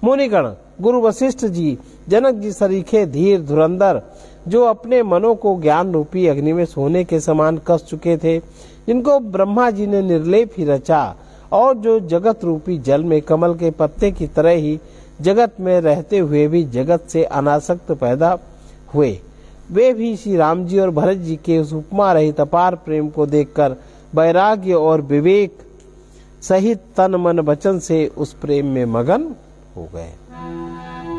मुनिगण, गुरु वशिष्ठ जी, जनक जी सरीखे धीर धुरंधर, जो अपने मनों को ज्ञान रूपी अग्नि में सोने के समान कस चुके थे, जिनको ब्रह्मा जी ने निर्लेप ही रचा और जो जगत रूपी जल में कमल के पत्ते की तरह ही जगत में रहते हुए भी जगत से अनासक्त पैदा हुए, वे भी श्री राम जी और भरत जी के उस उपमा रहित अपार प्रेम को देखकर वैराग्य और विवेक सहित तन मन वचन से उस प्रेम में मगन हो गए।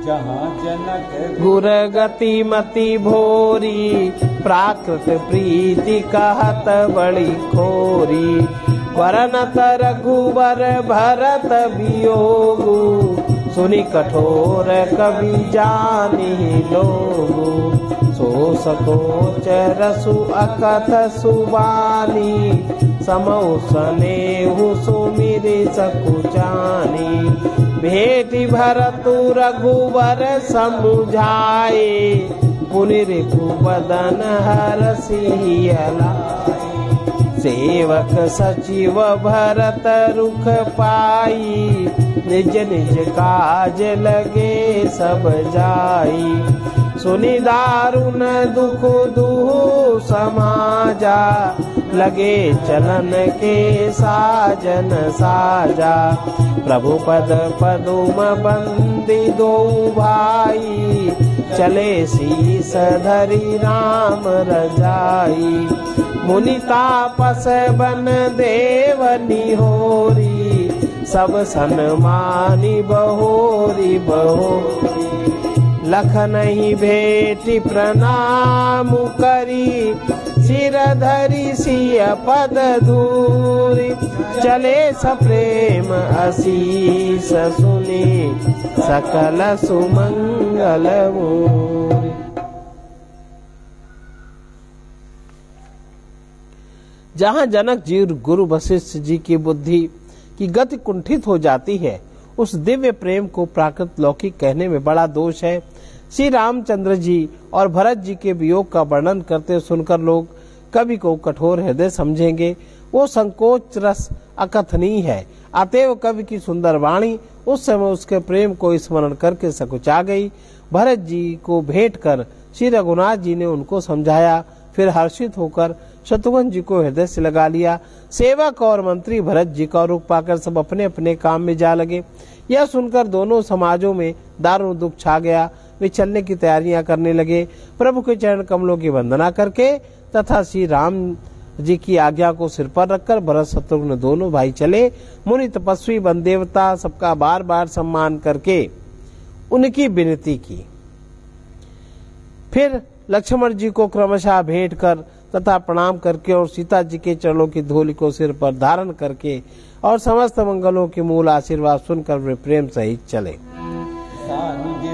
जहाँ जनक गुर गति मति भोरी, प्राकृत प्रीति कहत बड़ी खोरी। वरनत रघुबर भरत वियोगु, सुनि कठोर कवि जानि लोगु। सो सकोच रसु अकथ सुबानी, समौ स्नेहु सुमिरि सकुचानी। भेटी भरतु रघुबर समुझाए, पुनि रिपुबदन हरसि अलाए। सेवक सचिव भरत रुख पाई, निज निज काज लगे सब जाई। सुनि दारुण दुख दुहु समाजा, लगे चलन के साजन साजा। प्रभु पद पदुम बंदी दो भाई, चले शीस धरि राम रजाई। मुनि तापस बन देव निहोरी, सब सन्मानी बहोरी बहोरी। लखनहि भेटि प्रणाम करी, सिर धरि सिय पद धूरी। चले सप्रेम आशीष सुनि, सकल सुमंगल मूरी। जहाँ जनक जी गुरु वशिष्ठ जी की बुद्धि की गति कुंठित हो जाती है, उस दिव्य प्रेम को प्राकृत लौकिक कहने में बड़ा दोष है। श्री रामचंद्र जी और भरत जी के वियोग का वर्णन करते सुनकर लोग कवि को कठोर हृदय समझेंगे। वो संकोच रस अकथनीय है। अतएव कवि की सुंदर वाणी उस समय उसके प्रेम को स्मरण करके सकुचा गई। भरत जी को भेंट कर श्री रघुनाथ जी ने उनको समझाया, फिर हर्षित होकर शत्रुघ्न जी को हृदय से लगा लिया। सेवक और मंत्री भरत जी का रूप पाकर सब अपने अपने काम में जा लगे। यह सुनकर दोनों समाजों में दारुण दुख छा गया। वे चलने की तैयारियां करने लगे। प्रभु के चरण कमलों की वंदना करके तथा श्री राम जी की आज्ञा को सिर पर रखकर भरत शत्रुघ्न दोनों भाई चले। मुनि तपस्वी वन देवता सबका बार बार सम्मान करके उनकी विनती की। फिर लक्ष्मण जी को क्रमशः भेंट कर तथा प्रणाम करके और सीता जी के चरणों की धूलि को सिर पर धारण करके और समस्त मंगलों के मूल आशीर्वाद सुनकर वे प्रेम सहित चले।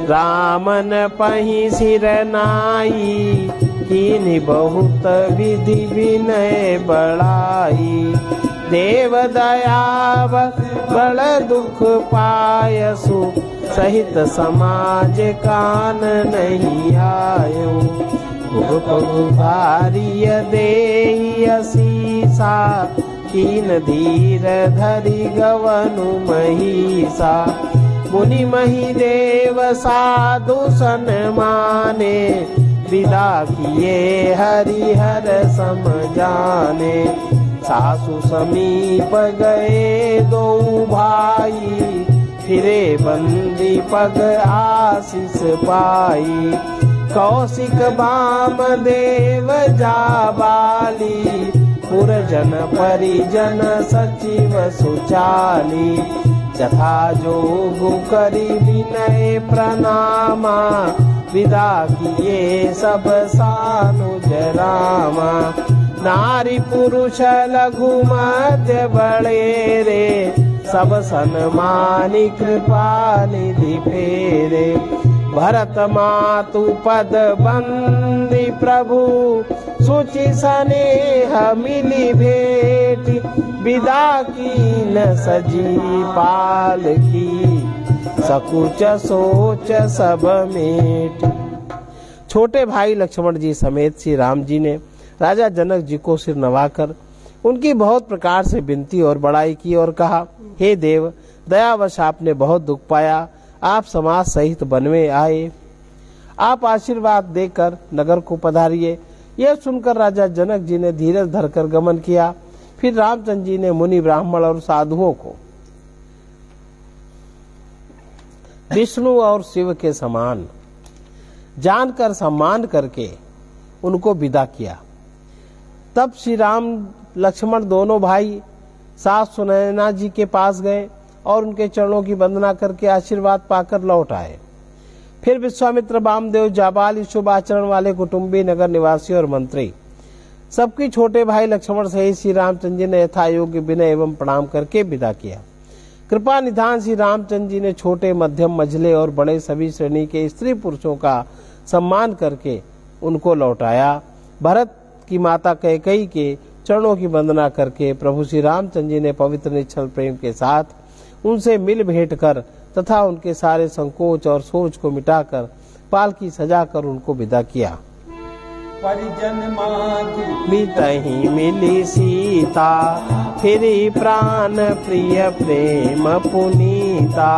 रामन पहि सिर नाई, कीन्हि बहुत विधि विनय बढ़ाई। देव दया बड़ दुख पायसु, सहित समाज कान नहीं आयो। पगु भारिय देहि असीसा, कीन धीर धरि गवनु महिषा। मुनि मही देव साधु सन माने, विदा किए हरिहर सम जाने। सासु समीप गए दो भाई, फिरे बंदी पग आशीष पाई। कौशिक बाम देव जाबाली, पुरजन परिजन सचिव सुचाली। जथा जोगु करी विनय प्रणामा, विदा किए सब सानुज रामा। नारी पुरुष लघु मध्य बड़े रे, सब सन्मानी कृपा निधि फेरे। भरत मातु पद बंदी प्रभु, सुचि स्नेह मिली भेटी। विदा की न सजी पाल की, सकुच सोच सब मेट। छोटे भाई लक्ष्मण जी समेत श्री राम जी ने राजा जनक जी को सिर नवाकर उनकी बहुत प्रकार से विनती और बड़ाई की और कहा, हे देव, दयावश आपने बहुत दुख पाया, आप समाज सहित वन में आए, आप आशीर्वाद देकर नगर को पधारिए। यह सुनकर राजा जनक जी ने धीरज धरकर गमन किया। फिर रामचंद्र जी ने मुनि ब्राह्मण और साधुओं को विष्णु और शिव के समान जानकर सम्मान करके उनको विदा किया। तब श्री राम लक्ष्मण दोनों भाई सास सुनैना जी के पास गए और उनके चरणों की वंदना करके आशीर्वाद पाकर लौट आए। फिर विश्वामित्र, वामदेव, जाबाली, शुभ आचरण वाले कुटुंबी, नगर निवासी और मंत्री सबकी छोटे भाई लक्ष्मण सहित श्री रामचंद्र जी ने यथा योग्य विनय एवं प्रणाम करके विदा किया। कृपा निधान श्री रामचंद्र जी ने छोटे, मध्यम, मझले और बड़े सभी श्रेणी के स्त्री पुरुषों का सम्मान करके उनको लौटाया। भरत की माता कैकेयी के चरणों की वंदना करके प्रभु श्री रामचंद्र जी ने पवित्र निश्चल प्रेम के साथ उनसे मिल भेंट कर तथा उनके सारे संकोच और सोच को मिटाकर पालकी सजाकर उनको विदा किया। परिजन मागी बीतहि मिली सीता, फिरी प्राण प्रिय प्रेम पुनीता।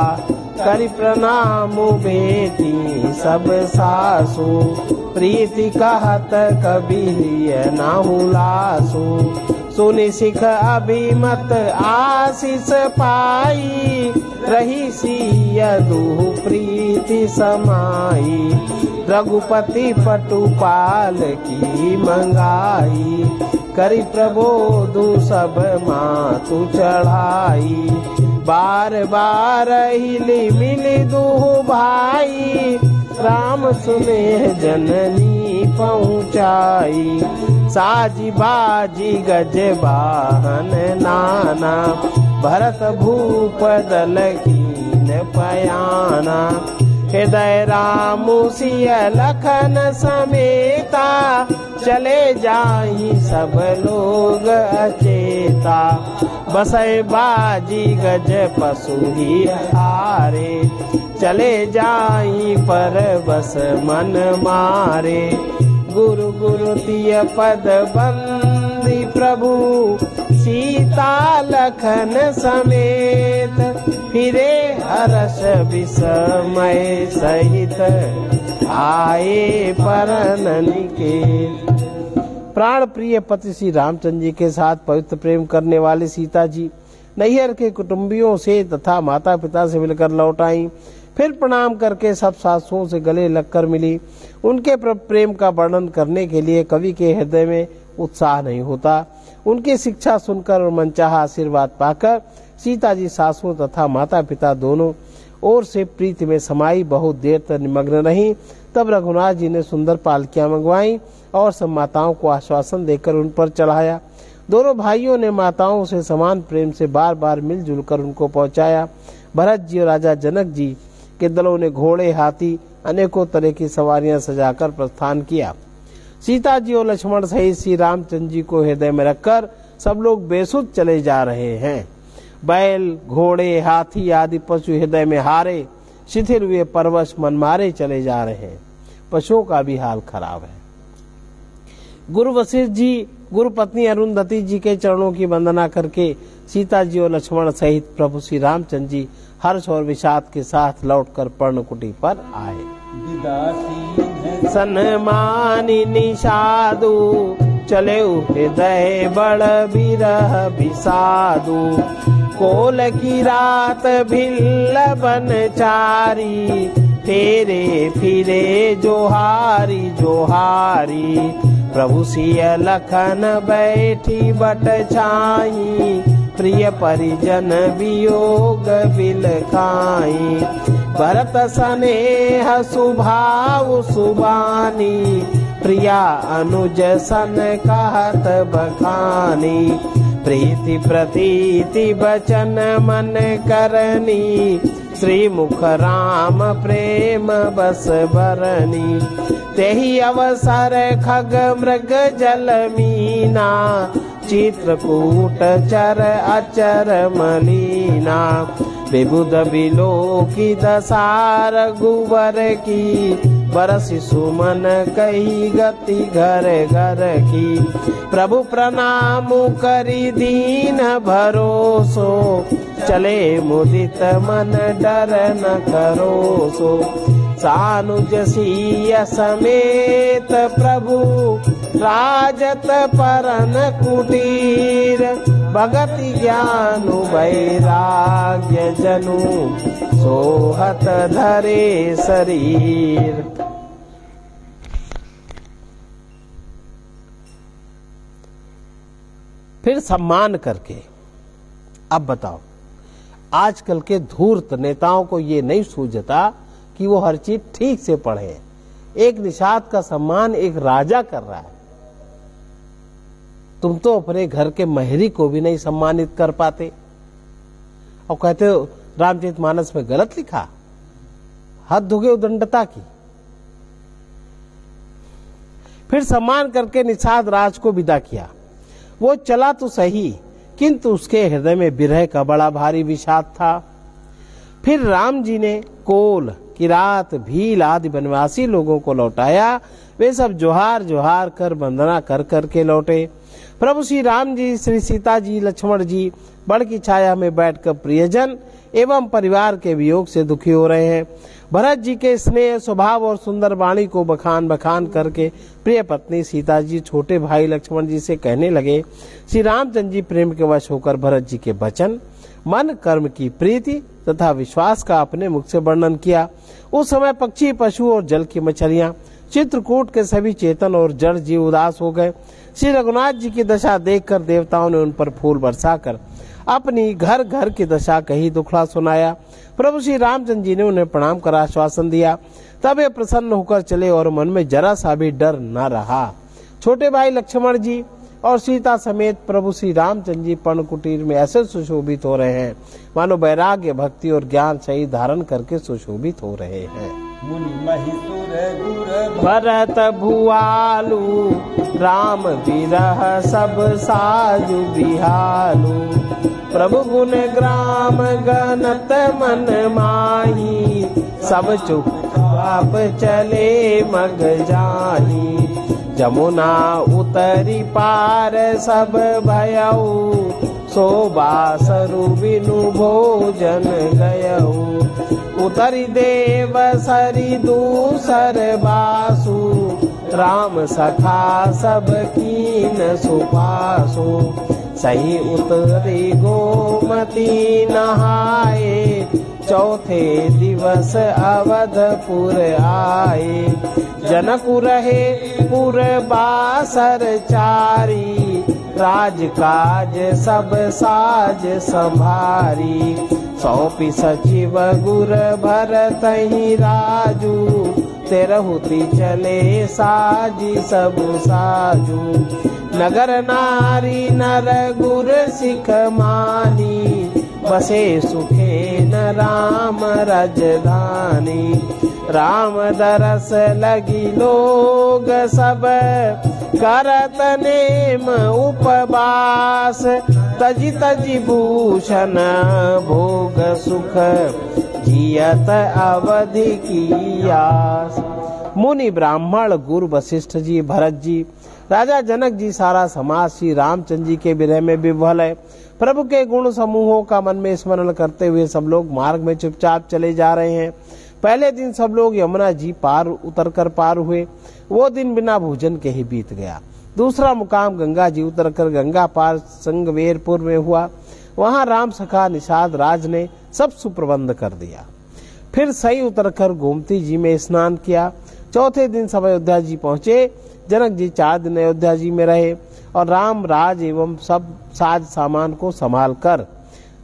करि प्रणाम बेटी सब सासु, प्रीति कहत कबीर नाहु लासु। सुनि सिख अभिमत आशीष पाई, रही सिय दुह प्रीति समाई। रघुपति पटुपाल की मंगाई, करि प्रबोधु सब मातु चढ़ाई। बार बार हिली मिली दुह भाई, राम सुने जननी पहुँचाई। साजी बाजी गज वाहन नाना, भरत भूप दल कीन पयाना। हृदय राम सिय लखन समेता, चले जाहि सब लोग अचेता। बसै बाजी गज पशु ही हारे, चले जाहि पर बस मन मारे। गुरु गुरु तिय पद बंदी प्रभु, सीता लखन समेत। फिरे हर्ष विस्मय सहित, आए परन निकेत। प्राण प्रिय पति श्री रामचंद्र जी के साथ पवित्र प्रेम करने वाली सीता जी नैहर के कुटुंबियों से तथा माता पिता से मिलकर लौट आई। फिर प्रणाम करके सब सासुओं से गले लगकर मिली। उनके प्रेम का वर्णन करने के लिए कवि के हृदय में उत्साह नहीं होता। उनकी शिक्षा सुनकर और मनचाहा आशीर्वाद पाकर सीता जी सासुओं तथा माता पिता दोनों ओर से प्रीति में समाई बहुत देर तक निमग्न रही। तब रघुनाथ जी ने सुंदर पालकियां मंगवाई और सब माताओं को आश्वासन देकर उन पर चढ़ाया। दोनों भाइयों ने माताओं से समान प्रेम से बार बार मिलजुल कर उनको पहुंचाया। भरत जी और राजा जनक जी के दलों ने घोड़े, हाथी, अनेकों तरह की सवारियां सजाकर प्रस्थान किया। सीता जी और लक्ष्मण सहित श्री रामचंद्र जी को हृदय में रखकर सब लोग बेसुध चले जा रहे हैं। बैल, घोड़े, हाथी आदि पशु हृदय में हारे, शिथिल हुए परवश मन मारे चले जा रहे हैं। पशुओं का भी हाल खराब है। गुरु वशिष्ठ जी गुरु पत्नी अरुंधति जी के चरणों की वंदना करके सीता जी और लक्ष्मण सहित प्रभु श्री रामचंद्र जी हर्ष और विषाद के साथ लौटकर पर्णकुटी पर आए। विदासीन है सन्मानी निषादु चले हृदय बड़ बिरह बिसादु कोल की रात भिल्ल बनचारी तेरे फिरे जोहारी जोहारी प्रभु सिय लखन बैठी बट छाई प्रिय परिजन वियोग बिल खाई भरत स्नेह सुभाव सुबानी प्रिया अनुज सन कहत बखानी प्रीति प्रतीति बचन मन करनी श्री मुख राम प्रेम बस बरनी तेहि अवसर खग मृग जल मीना चित्रकूट चर अचर मलीना विबुध बिलो की दसार गुबर की बरसी सुमन कही गति घर घर की प्रभु प्रणाम करी दीन भरोसो चले मुदित मन डर न करोसो सानुज सिय समेत प्रभु राजत परन कुटीर भगति ज्ञान वैराग्य जनु सोहत धरे शरीर। फिर सम्मान करके अब बताओ, आजकल के धूर्त नेताओं को ये नहीं सूझता कि वो हर चीज ठीक से पढ़े। एक निषाद का सम्मान एक राजा कर रहा है, तुम तो अपने घर के महरी को भी नहीं सम्मानित कर पाते और कहते हो रामचरितमानस में गलत लिखा, हद हो गई उदंडता की। फिर सम्मान करके निषाद राज को विदा किया। वो चला तो सही, किंतु उसके हृदय में विरह का बड़ा भारी विषाद था। फिर राम जी ने कोल, किरात, भील आदि वनवासी लोगों को लौटाया। वे सब जोहार जोहार कर वंदना कर कर के लौटे। प्रभु श्री राम जी, श्री सीता जी, लक्ष्मण जी बड़ की छाया में बैठकर प्रियजन एवं परिवार के वियोग से दुखी हो रहे हैं। भरत जी के स्नेह स्वभाव और सुंदर वाणी को बखान बखान करके प्रिय पत्नी सीता जी छोटे भाई लक्ष्मण जी से कहने लगे। श्री रामचंद्र जी प्रेम के वश होकर भरत जी के वचन, मन, कर्म की प्रीति तथा विश्वास का अपने मुख से वर्णन किया। उस समय पक्षी, पशु और जल की मछलियां, चित्रकूट के सभी चेतन और जड़ जीव उदास हो गए। श्री रघुनाथ जी की दशा देखकर देवताओं ने उन पर फूल बरसाकर अपनी घर घर की दशा कही दुखड़ा सुनाया। प्रभु श्री रामचंद्र जी ने उन्हें प्रणाम कर आश्वासन दिया। तब वे प्रसन्न होकर चले और मन में जरा सा भी डर न रहा। छोटे भाई लक्ष्मण जी और सीता समेत प्रभु श्री रामचंद्र जी पर्ण कुटीर में ऐसे सुशोभित हो रहे हैं मानो वैराग्य, भक्ति और ज्ञान सही धारण करके सुशोभित हो रहे हैं। मुनि महिषुर गुर भरत भुआलु राम विरह सब साजु बिहालु प्रभु गुण ग्राम गनत मन माही सब चुप आप चले मग जाही जमुना उतरी पार सब भयऊ शोभा सरु बिनु भोजन गयऊ उतरी देव सरी दूसर बासु राम सखा सब कीन सुपासु सही उतरी गोमती नहाए चौथे दिवस अवधपुर आए जनकु रहे पुर बासर चारी राजकाज सब साज संभारी सौंपी सचिव गुर भरत ही राजू तेरहुति चले साजी सब साजू नगर नारी नर गुर सिख मानी बसे सुखे न राम राजधानी राम दरस लगी लोग सब करत नेम उपवास तजी तजी भूषण भोग सुख जियत अवधि की आस। मुनि ब्राह्मण गुरु वशिष्ठ जी, भरत जी, राजा जनक जी, सारा समाज श्री रामचंद्र जी के विरह में विह्वल है। प्रभु के गुण समूहों का मन में स्मरण करते हुए सब लोग मार्ग में चुपचाप चले जा रहे हैं। पहले दिन सब लोग यमुना जी पार उतरकर पार हुए। वो दिन बिना भोजन के ही बीत गया। दूसरा मुकाम गंगा जी उतरकर गंगा पार संगवेरपुर में हुआ। वहां राम सखा निषाद राज ने सब सुप्रबंध कर दिया। फिर सही उतरकर गोमती जी में स्नान किया। चौथे दिन सब अयोध्या जी पहुंचे। जनक जी 4 दिन अयोध्या जी में रहे और राम राज एवं सब साज सामान को संभाल कर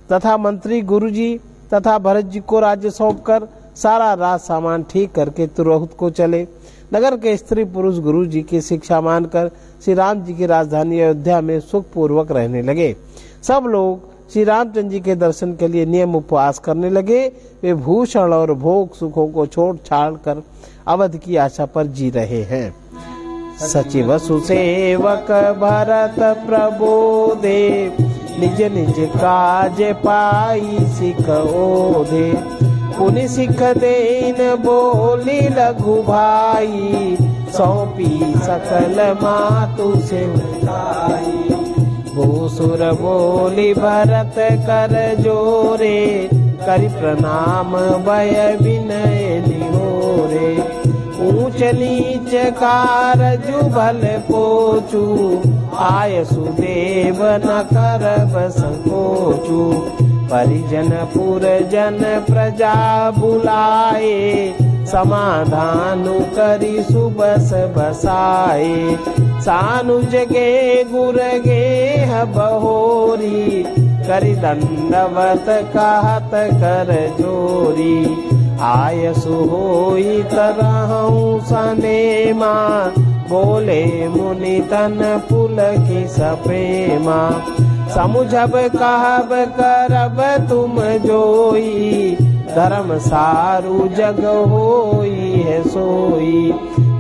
तथा मंत्री गुरु जी तथा भरत जी को राज्य सौंपकर सारा राज सामान ठीक करके तुरहुत को चले। नगर के स्त्री पुरुष गुरु जी की शिक्षा मानकर श्री राम जी की राजधानी अयोध्या में सुख पूर्वक रहने लगे। सब लोग श्री रामचंद्र जी के दर्शन के लिए नियम उपवास करने लगे। वे भूषण और भोग सुखों को छोड़ छाड़ कर अवध की आशा पर जी रहे हैं। सचिव सुसेवक भरत प्रबोधे, निज निज काज पाई सिख ओधे। पुनि सिख देन बोली लघु भाई, सौंपी सकल मातु से मिलाई। भूसुर बोली भरत कर जोरे, करि प्रणाम भय विनय निहोरे। ऊंच नीच कारजु भल पोचू, आय सुदेव न करब संकोचू। परिजन पुरजन प्रजा बुलाए, समाधानु करि सुबस बसाए। सानुज गे गुर गेह बहोरी, करि दंडवत कहत कर जोरी। आयसु होई तरहु सनेमा, बोले मुनि तन पुलकी सप्रेमा। समुझब कहब करब तुम जोई, धर्म सारु जग होई है सोई।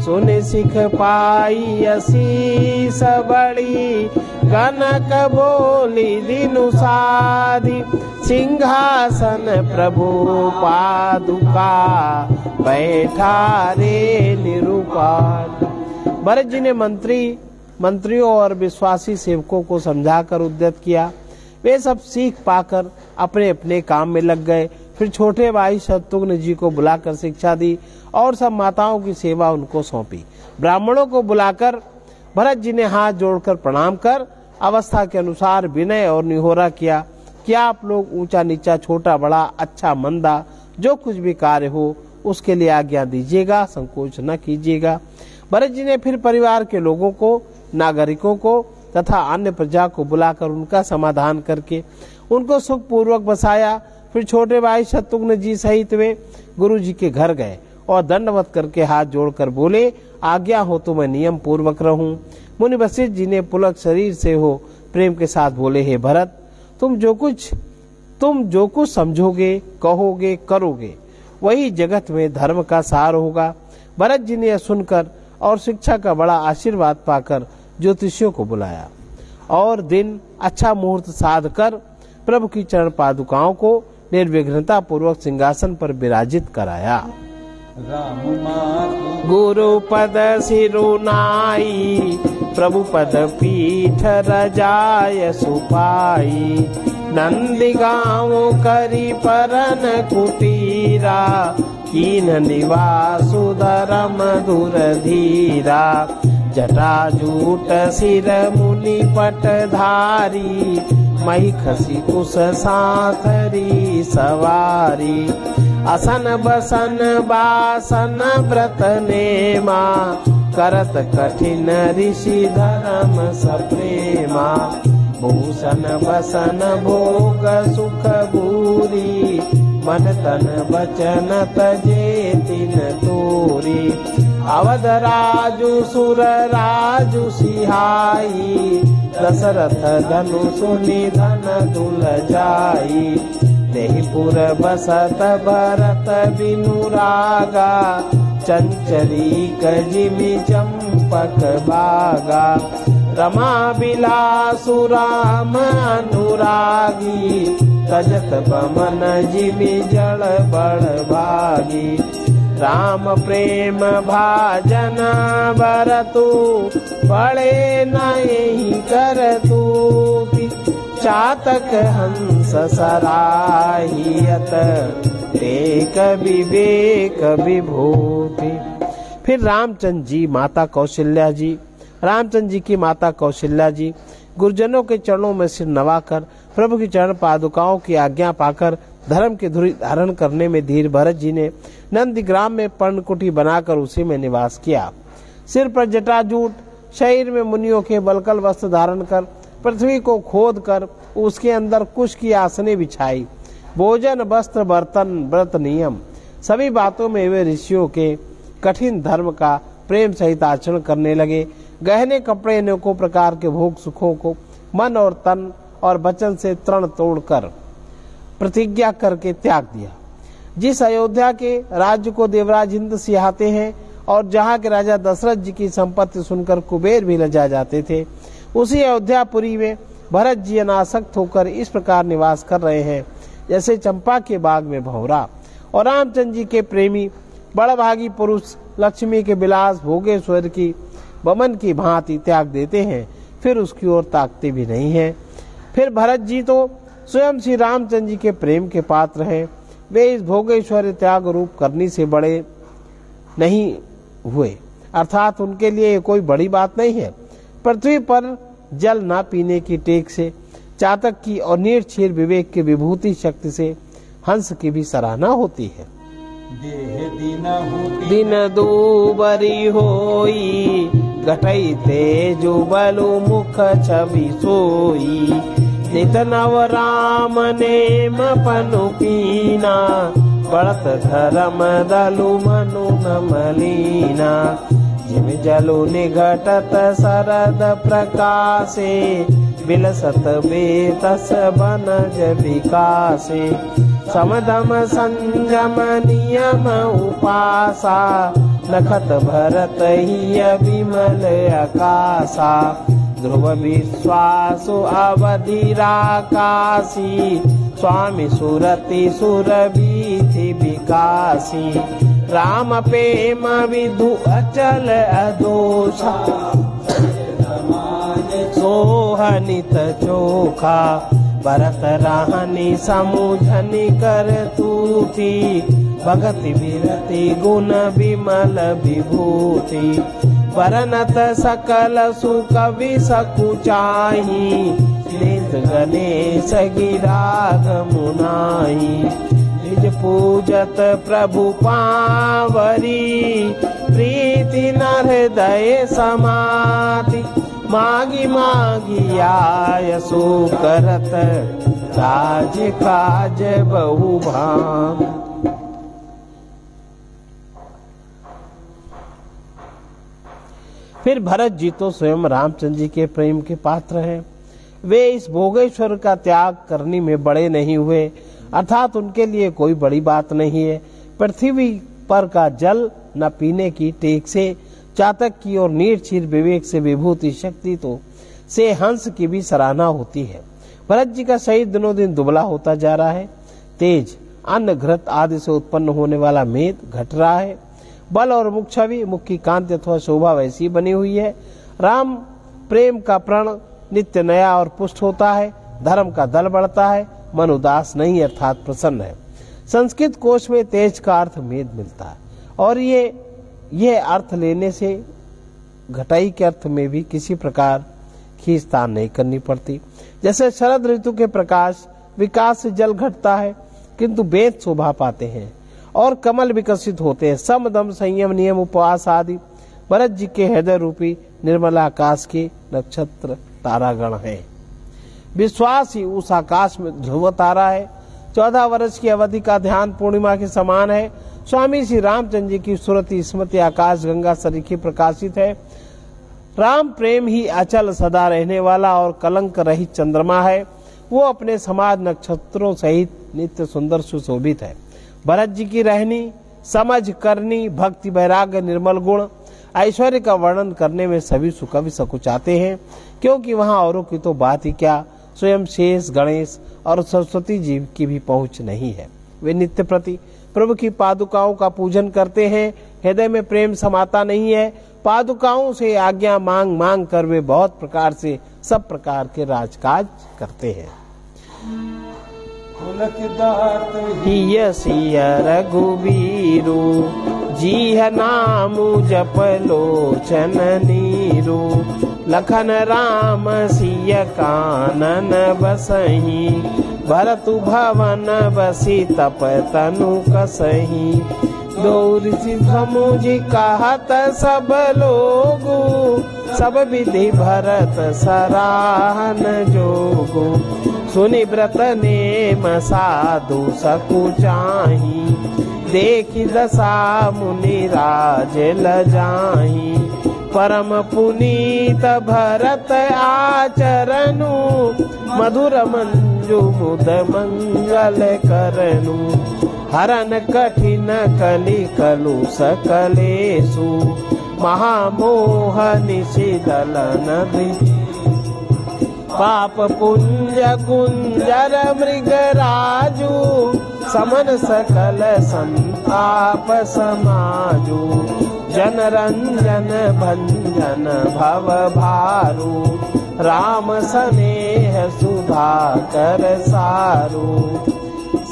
सुन सिख पाई असीस बड़ी, कनक बोली दिनु सारी। सिंहासन प्रभु पादुका, बैठा रे निरुपाद। भरत जी ने मंत्रियों और विश्वासी सेवकों को समझाकर उद्यत किया। वे सब सीख पाकर अपने अपने काम में लग गए। फिर छोटे भाई शत्रुघ्न जी को बुलाकर शिक्षा दी और सब माताओं की सेवा उनको सौंपी। ब्राह्मणों को बुलाकर भरत जी ने हाथ जोड़कर प्रणाम कर अवस्था के अनुसार विनय और निहोरा किया कि आप लोग ऊंचा नीचा छोटा बड़ा अच्छा मंदा जो कुछ भी कार्य हो उसके लिए आज्ञा दीजिएगा, संकोच न कीजिएगा। भरत जी ने फिर परिवार के लोगों को, नागरिकों को तथा अन्य प्रजा को बुलाकर उनका समाधान करके उनको सुख पूर्वक बसाया। फिर छोटे भाई शत्रुघ्न जी सहित वे गुरु जी के घर गए और दंडवत करके हाथ जोड़कर बोले, आज्ञा हो तो मैं नियम पूर्वक रहूं। मुनि वशिष्ठ जी ने पुलक शरीर से हो प्रेम के साथ बोले, हे भरत, तुम जो कुछ समझोगे, कहोगे, करोगे वही जगत में धर्म का सार होगा। भरत जी ने यह सुनकर और शिक्षा का बड़ा आशीर्वाद पाकर ज्योतिषियों को बुलाया और दिन अच्छा मुहूर्त साध कर प्रभु की चरण पादुकाओं को निर्विघ्नता पूर्वक सिंहासन पर विराजित कराया। गुरु पद सिरुनाई, प्रभु पद पीठ रजाय सुपाई। नंदी गाँव करी परन कुटीरा, कीन निवासु धरम धुर धीरा। जटाजूट सिर मुनि पट धारी, मही खसी कुश साथरी सवारी। असन बसन बासन व्रत नेमा, करत कठिन ऋषि धर्म सप्रेमा। भूषण बसन भोग सुख भूरी, मन तन बचन तजे तिन तोरी। अवध राजु सुर राजु सिहाई, दशरथ धनु सुनि धन दुल जाई। देहिपुर बसत भरत बिनु रागा, चंचरी कजिमि चंपक बागा। रमा बिलासु राम अनुरागी, तजत बमन जिमि जड़ बड़ भागी। राम प्रेम भाजन बरतु, बड़े नहीं करतु। चातक हंस सराहियत, टेक विवेक विभूति। फिर रामचंद्र जी माता कौशल्या जी, रामचंद्र जी की माता कौशल्या जी गुरुजनों के चरणों में सिर नवाकर प्रभु की चरण पादुकाओं की आज्ञा पाकर धर्म की धुरी धारण करने में धीर भरत जी ने नंदीग्राम में पर्णकुटी बनाकर उसी में निवास किया। सिर पर जटाजूट, शरीर में मुनियों के बलकल वस्त्र धारण कर पृथ्वी को खोद कर उसके अंदर कुश की आसने बिछाई। भोजन, वस्त्र, बर्तन, व्रत, नियम सभी बातों में वे ऋषियों के कठिन धर्म का प्रेम सहित आचरण करने लगे। गहने कपड़े, अनेकों प्रकार के भोग सुखों को मन और तन और वचन से तृण तोड़कर प्रतिज्ञा करके त्याग दिया। जिस अयोध्या के राज्य को देवराज इंद्र सिहाते हैं और जहाँ के राजा दशरथ जी की संपत्ति सुनकर कुबेर भी लजा जाते थे, उसी अयोध्यापुरी में भरत जी अनासक्त होकर इस प्रकार निवास कर रहे हैं जैसे चंपा के बाग में भंवरा। और रामचंद्र जी के प्रेमी बड़भागी पुरुष लक्ष्मी के विलास भोगेश्वर की बमन की भांति त्याग देते हैं, फिर उसकी ओर ताकते भी नहीं हैं। फिर भरत जी तो स्वयं श्री रामचंद्र जी के प्रेम के पात्र हैं। वे इस भोगेश्वर त्याग रूप करनी से बड़े नहीं हुए, अर्थात उनके लिए ये कोई बड़ी बात नहीं है। पृथ्वी पर जल ना पीने की टेक से, चातक की और निर्क्षीर विवेक की विभूति शक्ति से हंस की भी सराहना होती है। दिन दूबरी होई घटई तेजु बलु मुख छवि सोई। नित नव राम नेम पनु पीना बढ़त धर्म दलु मनु न मलीना। जिम जलु निघटत शरद प्रकाशे बिलसत बेतस बनज विकासे। समदम संयम नियम उपासा नखत भरत ही विमल आकाशा। ध्रुव विश्वासु अवधि राकाशी स्वामी सुरति सुरभीति विकासी। राम प्रेम विधु अचल अदोषा सोहनित चोखा। भरत राहनी समुझनी कर तूती भगति विरति गुण विमल विभूति। वरनत सकल सुकवि सकुचाही निज गणेश गिराग मुनाई। निज पूजत प्रभु पावरी प्रीति नर हृदय समाति। मागी मागी आय सो करत राज काज बहु भाम। फिर भरत जी तो स्वयं रामचंद्र जी के प्रेम के पात्र हैं। वे इस भोगेश्वर का त्याग करने में बड़े नहीं हुए, अर्थात उनके लिए कोई बड़ी बात नहीं है। पृथ्वी पर का जल न पीने की टेक से, चातक की और निर्क्षीर विवेक से विभूति शक्ति तो से हंस की भी सराहना होती है। भरत जी का शरीर दिनों दिन दुबला होता जा रहा है। तेज, अन्न, घृत आदि से उत्पन्न होने वाला मेद घट रहा है। बल और मुख छवि, मुख की कांति अथवा शोभा वैसी बनी हुई है। राम प्रेम का प्रण नित्य नया और पुष्ट होता है। धर्म का दल बढ़ता है, मन उदास नहीं अर्थात प्रसन्न है। संस्कृत कोश में तेज का अर्थ मेद मिलता है और ये अर्थ लेने से घटाई के अर्थ में भी किसी प्रकार खींचतान नहीं करनी पड़ती। जैसे शरद ऋतु के प्रकाश विकास से जल घटता है किंतु वेद शोभा पाते हैं और कमल विकसित होते हैं। सम दम संयम नियम उपवास आदि भरत जी के हृदय रूपी निर्मल आकाश के नक्षत्र तारागण है। विश्वास ही उस आकाश में ध्रुव तारा है। 14 वर्ष की अवधि का ध्यान पूर्णिमा के समान है। स्वामी श्री रामचंद्र जी की सुरति स्मृति आकाश गंगा सरीखी प्रकाशित है। राम प्रेम ही अचल सदा रहने वाला और कलंक रहित चंद्रमा है। वो अपने समाज नक्षत्रों सहित नित्य सुंदर सुशोभित है। भरत जी की रहनी, समझ, करनी, भक्ति, वैराग्य, निर्मल गुण, ऐश्वर्य का वर्णन करने में सभी सुकवि सकुचाते हैं, क्योंकि वहाँ औरों की तो बात ही क्या, स्वयं शेष, गणेश और सरस्वती जी की भी पहुँच नहीं है। वे नित्य प्रति प्रभु की पादुकाओं का पूजन करते हैं। हृदय में प्रेम समाता नहीं है। पादुकाओं से आज्ञा मांग मांग कर वे बहुत प्रकार से सब प्रकार के राजकाज करते हैं। पुलक दात हिय सिय रघुबीरु जीह नामु जप लोचन नीरु लखन राम सिय कानन बसहि भरतु भवन बसी तप तनु कसहि दौरिसी समुझि कहत सब लोगु सब विधि भरत सराहन जोगु सुनि व्रत नेम साधु सकुचाहि देखि दशा मुनि राज लजाहि परम पुनीत भरत आचरनु मधुर मंजु मुद मंगल करनु हरन कठिन कलि कलु सकलेषु महामोह निशिदल नदी पाप पुंज कुंजर मृग राजू समन सकल संताप समाजू जन रंजन भंजन भव भारू राम स्नेह सुधा कर सारू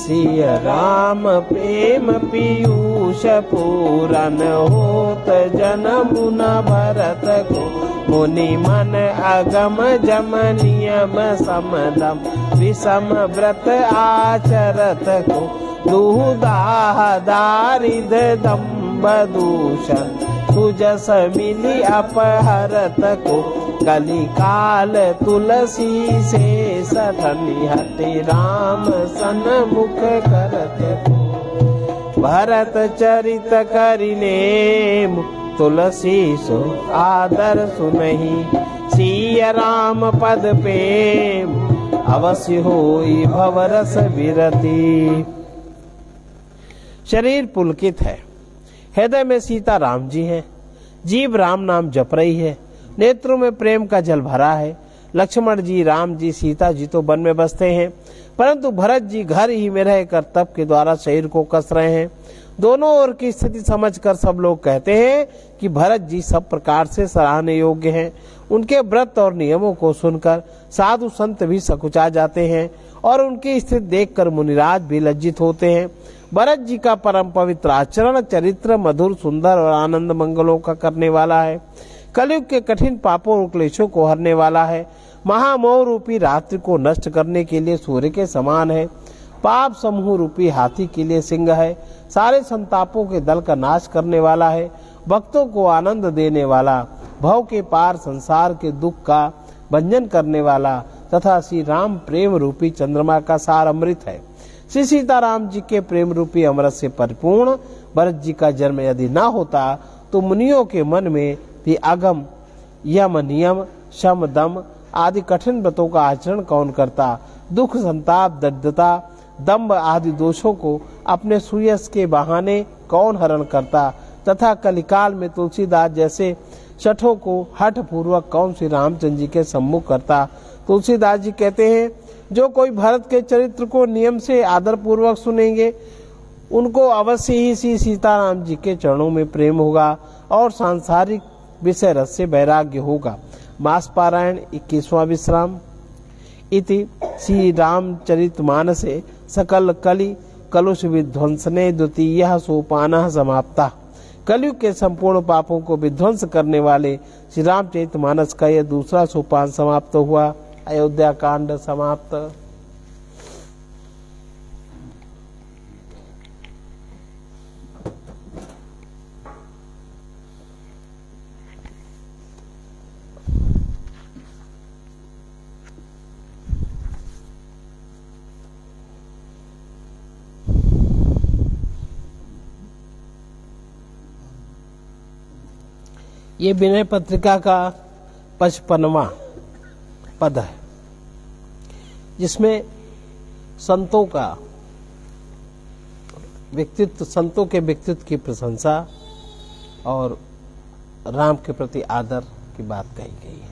सिय राम प्रेम पीयूष पूरन होत जनम न भरत को मुनि मन अगम जम नियम समदम विषम व्रत आचरत को दुदाह दारिद दम्ब दूषण सुजस मिली अपहरत को कली काल तुलसी से सठनी हटे राम सन मुख करत को भरत चरित करिले तुलसी सो आदर सुनहि सिय राम पद प्रेम अवश्य होई भवरस विरति। शरीर पुलकित है, हृदय में सीता राम जी हैं, जीव राम नाम जप रही है, नेत्रों में प्रेम का जल भरा है। लक्ष्मण जी, राम जी, सीता जी तो वन में बसते हैं, परंतु भरत जी घर ही में रहकर तप के द्वारा शरीर को कस रहे हैं। दोनों ओर की स्थिति समझकर सब लोग कहते हैं कि भरत जी सब प्रकार से सराहने योग्य हैं। उनके व्रत और नियमों को सुनकर साधु संत भी सकुचा जाते हैं और उनकी स्थिति देखकर मुनिराज भी लज्जित होते हैं। भरत जी का परम पवित्र आचरण, चरित्र मधुर, सुंदर और आनंद मंगलों का करने वाला है। कलयुग के कठिन पापों और क्लेशों को हरने वाला है। महामोह रूपी रात्रि को नष्ट करने के लिए सूर्य के समान है। पाप समूह रूपी हाथी के लिए सिंह है। सारे संतापों के दल का नाश करने वाला है। भक्तों को आनंद देने वाला, भव के पार संसार के दुख का भंजन करने वाला तथा श्री राम प्रेम रूपी चंद्रमा का सार अमृत है। श्री सीताराम जी के प्रेम रूपी अमृत से परिपूर्ण भरत जी का जन्म यदि न होता तो मुनियों के मन में भी अगम, यम, नियम, शम, दम आदि कठिन व्रतों का आचरण कौन करता। दुख, संताप, दरिद्रता, दम्भ आदि दोषों को अपने सुयश के बहाने कौन हरण करता तथा कलिकाल में तुलसीदास जैसे शठों को हठ पूर्वक कौन श्री रामचंद्र जी के सम्मुख करता। तुलसीदास जी कहते हैं, जो कोई भरत के चरित्र को नियम से आदर पूर्वक सुनेंगे उनको अवश्य ही श्री सीताराम जी के चरणों में प्रेम होगा और सांसारिक विषय रस से वैराग्य होगा। मास पारायण 21वां विश्राम। इति श्री रामचरितमानसे सकल कलि कलुष विध्वंसने द्वितीयः सोपानः समाप्ता। कलयुग के संपूर्ण पापों को विध्वंस करने वाले श्री रामचरितमानस का यह दूसरा सोपान समाप्त हुआ। अयोध्या कांड समाप्त। ये विनय पत्रिका का 55वां पद है, जिसमें संतों का व्यक्तित्व, संतों के व्यक्तित्व की प्रशंसा और राम के प्रति आदर की बात कही गई है।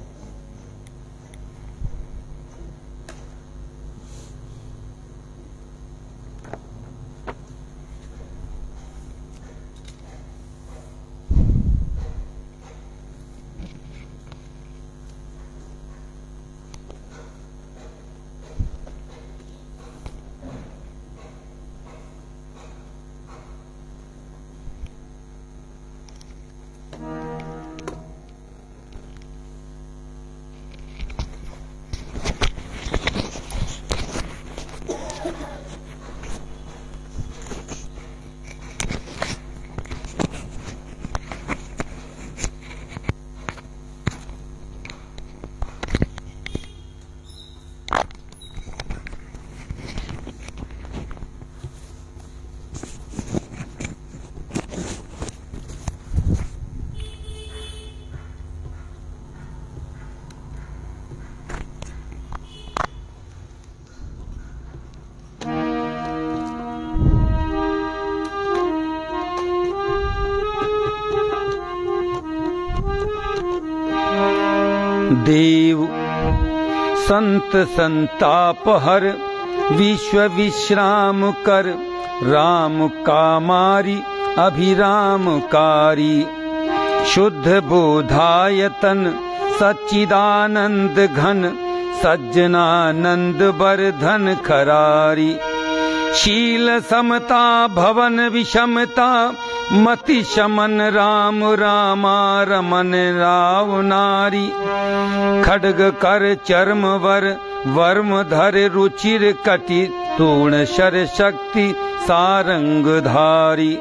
देव संत संताप हर विश्व विश्राम कर राम कामारी अभिरामकारी शुद्ध बोधायतन सच्चिदानंद घन सज्जनानंद बरधन खरारी शील समता भवन विषमता मति शमन राम रामा रमन राव नारी खड्ग कर चर्म वर वर्म धर रुचिर कटि तूण शर शक्ति सारंग धारी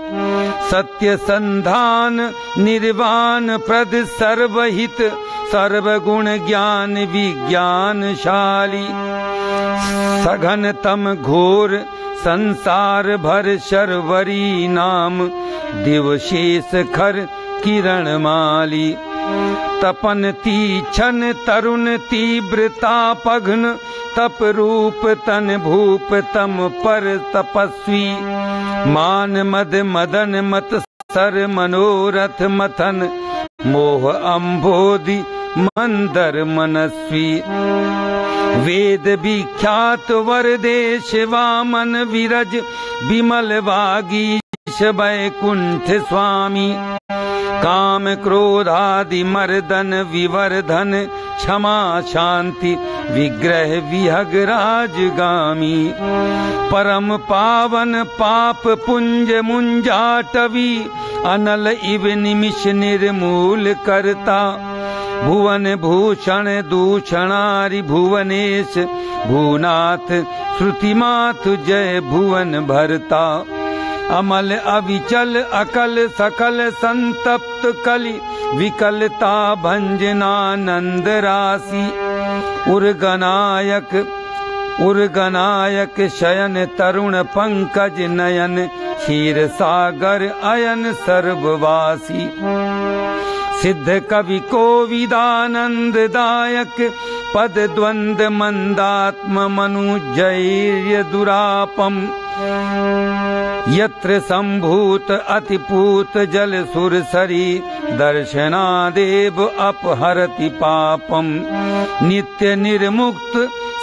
सत्य संधान निर्वाण प्रद सर्वहित सर्वगुण ज्ञान विज्ञानशाली सघन तम घोर संसार भर शर्वरी नाम दिवशेष खर किरण माली तपन तीक्षण तरुण तीव्रता पघ्न तप रूप तन भूप तम पर तपस्वी मान मद मदन मत सर मनोरथ मथन मोह अम्भोधि मंदर मनस्वी वेद विख्यात वरदेश वामन विरज विमल वागीश वैकुंठ स्वामी काम क्रोधादि मर्दन विवर्धन क्षमा शांति विग्रह विहग राजगामी परम पावन पाप पुंज मुंजाटवी अनल इव निमिष निर्मूल करता भुवन भूषण दूषणारि भुवनेश भूनाथ श्रुतिमाथ जय भुवन भरता अमल अविचल अकल सकल संतप्त कलि विकलता भंजनानंद राशि उर्गनायक शयन तरुण पंकज नयन क्षीर सागर अयन सर्ववासी सिद्ध कवि कोविदानंद दायक पद द्वंद मंदात्म मनु जैर्य दुरापम यत्र संभूत अतिपूत जल सुरसरी दर्शनादेव अपहरति पापम नित्य निर्मुक्त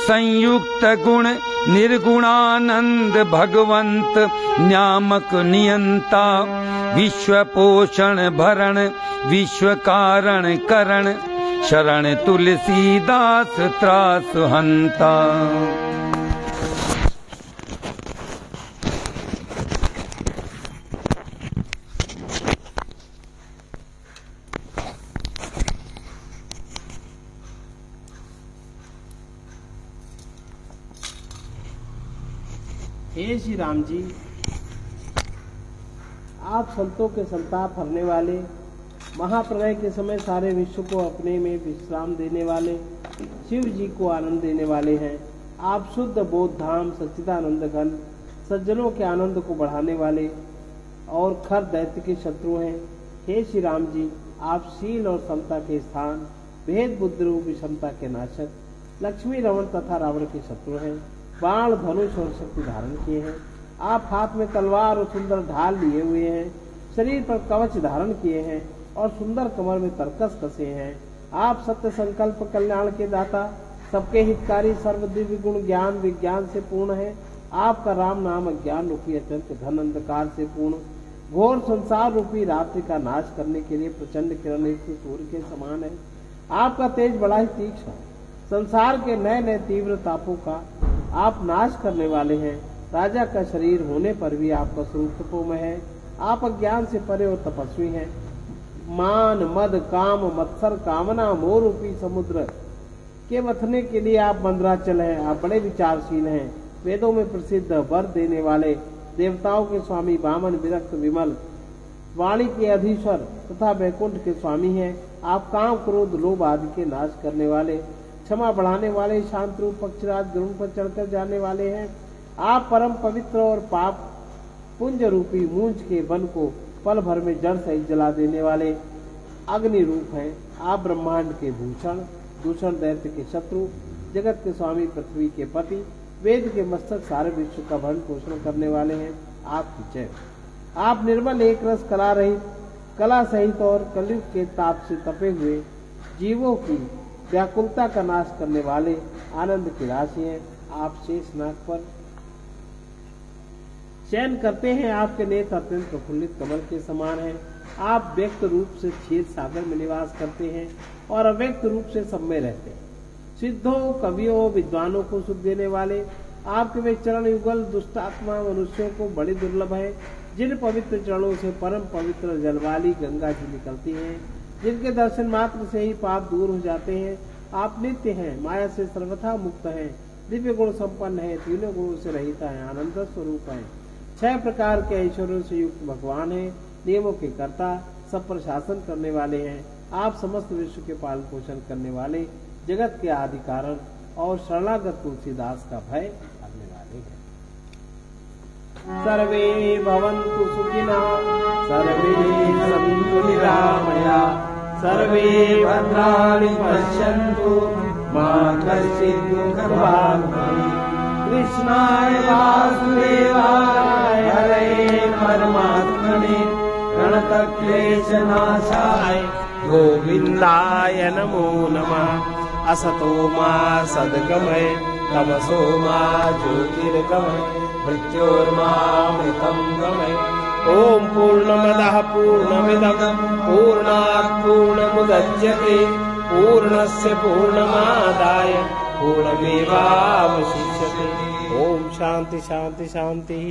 संयुक्त गुण निर्गुणानंद भगवंत न्यामक नियंता विश्व पोषण भरण विश्व कारण करण शरण तुलसीदास त्रास हंता। हे श्री राम जी, आप संतों के संताप हरने वाले, महाप्रलय के समय सारे विश्व को अपने में विश्राम देने वाले, शिव जी को आनंद देने वाले हैं। आप शुद्ध बोध धाम सच्चिदानंद घन, सज्जनों के आनंद को बढ़ाने वाले और खर दैत्य के शत्रु हैं। हे श्री राम जी, आप शील और समता के स्थान, भेद बुद्धि रूप विषमता के नाशक, लक्ष्मी रमण तथा रावण के शत्रु हैं। बाण धनुष और शक्ति धारण किए हैं। आप हाथ में तलवार और सुंदर ढाल लिए हुए हैं, शरीर पर कवच धारण किए हैं और सुंदर कमर में तरकस कसे हैं। आप सत्य संकल्प कल्याण के दाता, सबके हितकारी, सर्व दिव्य गुण ज्ञान विज्ञान से पूर्ण है। आपका राम नाम अज्ञान रूपी अत्यंत घन अंधकार से पूर्ण घोर संसार रूपी रात्रि का नाश करने के लिए प्रचंड किरण युक्त सूर्य के समान है। आपका तेज बड़ा ही तीक्ष्ण है, संसार के नए नए तीव्र तापों का आप नाश करने वाले हैं। राजा का शरीर होने पर भी आपका स्वरूप तपोमय है। आप अज्ञान से परे और तपस्वी हैं। मान मद काम मत्सर कामना मोह रूपी समुद्र के मथने के लिए आप मंदराचल हैं। आप बड़े विचारशील हैं, वेदों में प्रसिद्ध वर देने वाले, देवताओं के स्वामी, वामन विरक्त विमल वाणी के अधीश्वर तथा वैकुंठ के स्वामी हैं। आप काम क्रोध लोभ आदि के नाश करने वाले, क्षमा बढ़ाने वाले, शांत रूप पक्षराज गरुड़ पर चढ़कर जाने वाले हैं। आप परम पवित्र और पाप पुंज रूपी मूंछ के वन को पल भर में जड़ सहित जला देने वाले अग्नि रूप हैं। आप ब्रह्मांड के भूषण, दूषण दैत्य के शत्रु, जगत के स्वामी, पृथ्वी के पति, वेद के मस्तक, सारे विश्व का भरण पोषण करने वाले हैं। आपकी जय। आप निर्मल एक रस कला सहित और कलयुग के ताप से तपे हुए जीवों की व्याकुलता का नाश करने वाले आनंद की राशि हैं। आप शेषनाग पर चयन करते हैं। आपके नेत्र अत्यंत प्रफुल्लित कमल के समान हैं। आप व्यक्त रूप से क्षीर सागर में निवास करते हैं और अव्यक्त रूप से सब में रहते हैं। सिद्धों, कवियों, विद्वानों को सुख देने वाले आपके वे चरण युगल दुष्टात्मा मनुष्यों को बड़े दुर्लभ है। जिन पवित्र चरणों से परम पवित्र जलवाली गंगा जी निकलती हैं, जिनके दर्शन मात्र से ही पाप दूर हो जाते हैं। आप नित्य हैं, माया से सर्वथा मुक्त हैं, दिव्य गुण संपन्न है, तीनों गुणों से रहित है, आनंद स्वरूप है, 6 प्रकार के ऐश्वर्यों से युक्त भगवान है, नियमों के कर्ता, सब पर शासन करने वाले हैं। आप समस्त विश्व के पालन पोषण करने वाले, जगत के आदि कारण और शरणागत तुलसीदास का भय करने वाले हैं। सर्वे भवन्तु सुखिनः, सर्वे सन्तु निरामया, सर्वे भद्राणि पश्यन्तु, मा कश्चित् दुःखभाग् भवेत्। कृष्णाय वासुदेवाय हरे परमात्मने प्रणतक्लेशनाशाय गोविन्दाय नमो नमः। असतो मा सद्गमय, तमसो मा ज्योतिर्गमय, मृत्योर्मामृतं गमय। ॐ पूर्णमदः पूर्णमिदं पूर्णात् पूर्णमुदच्यते, पूर्णस्य पूर्णमादाय पूर्णमेवावशिष्यते। ओम शांति शांति शांति।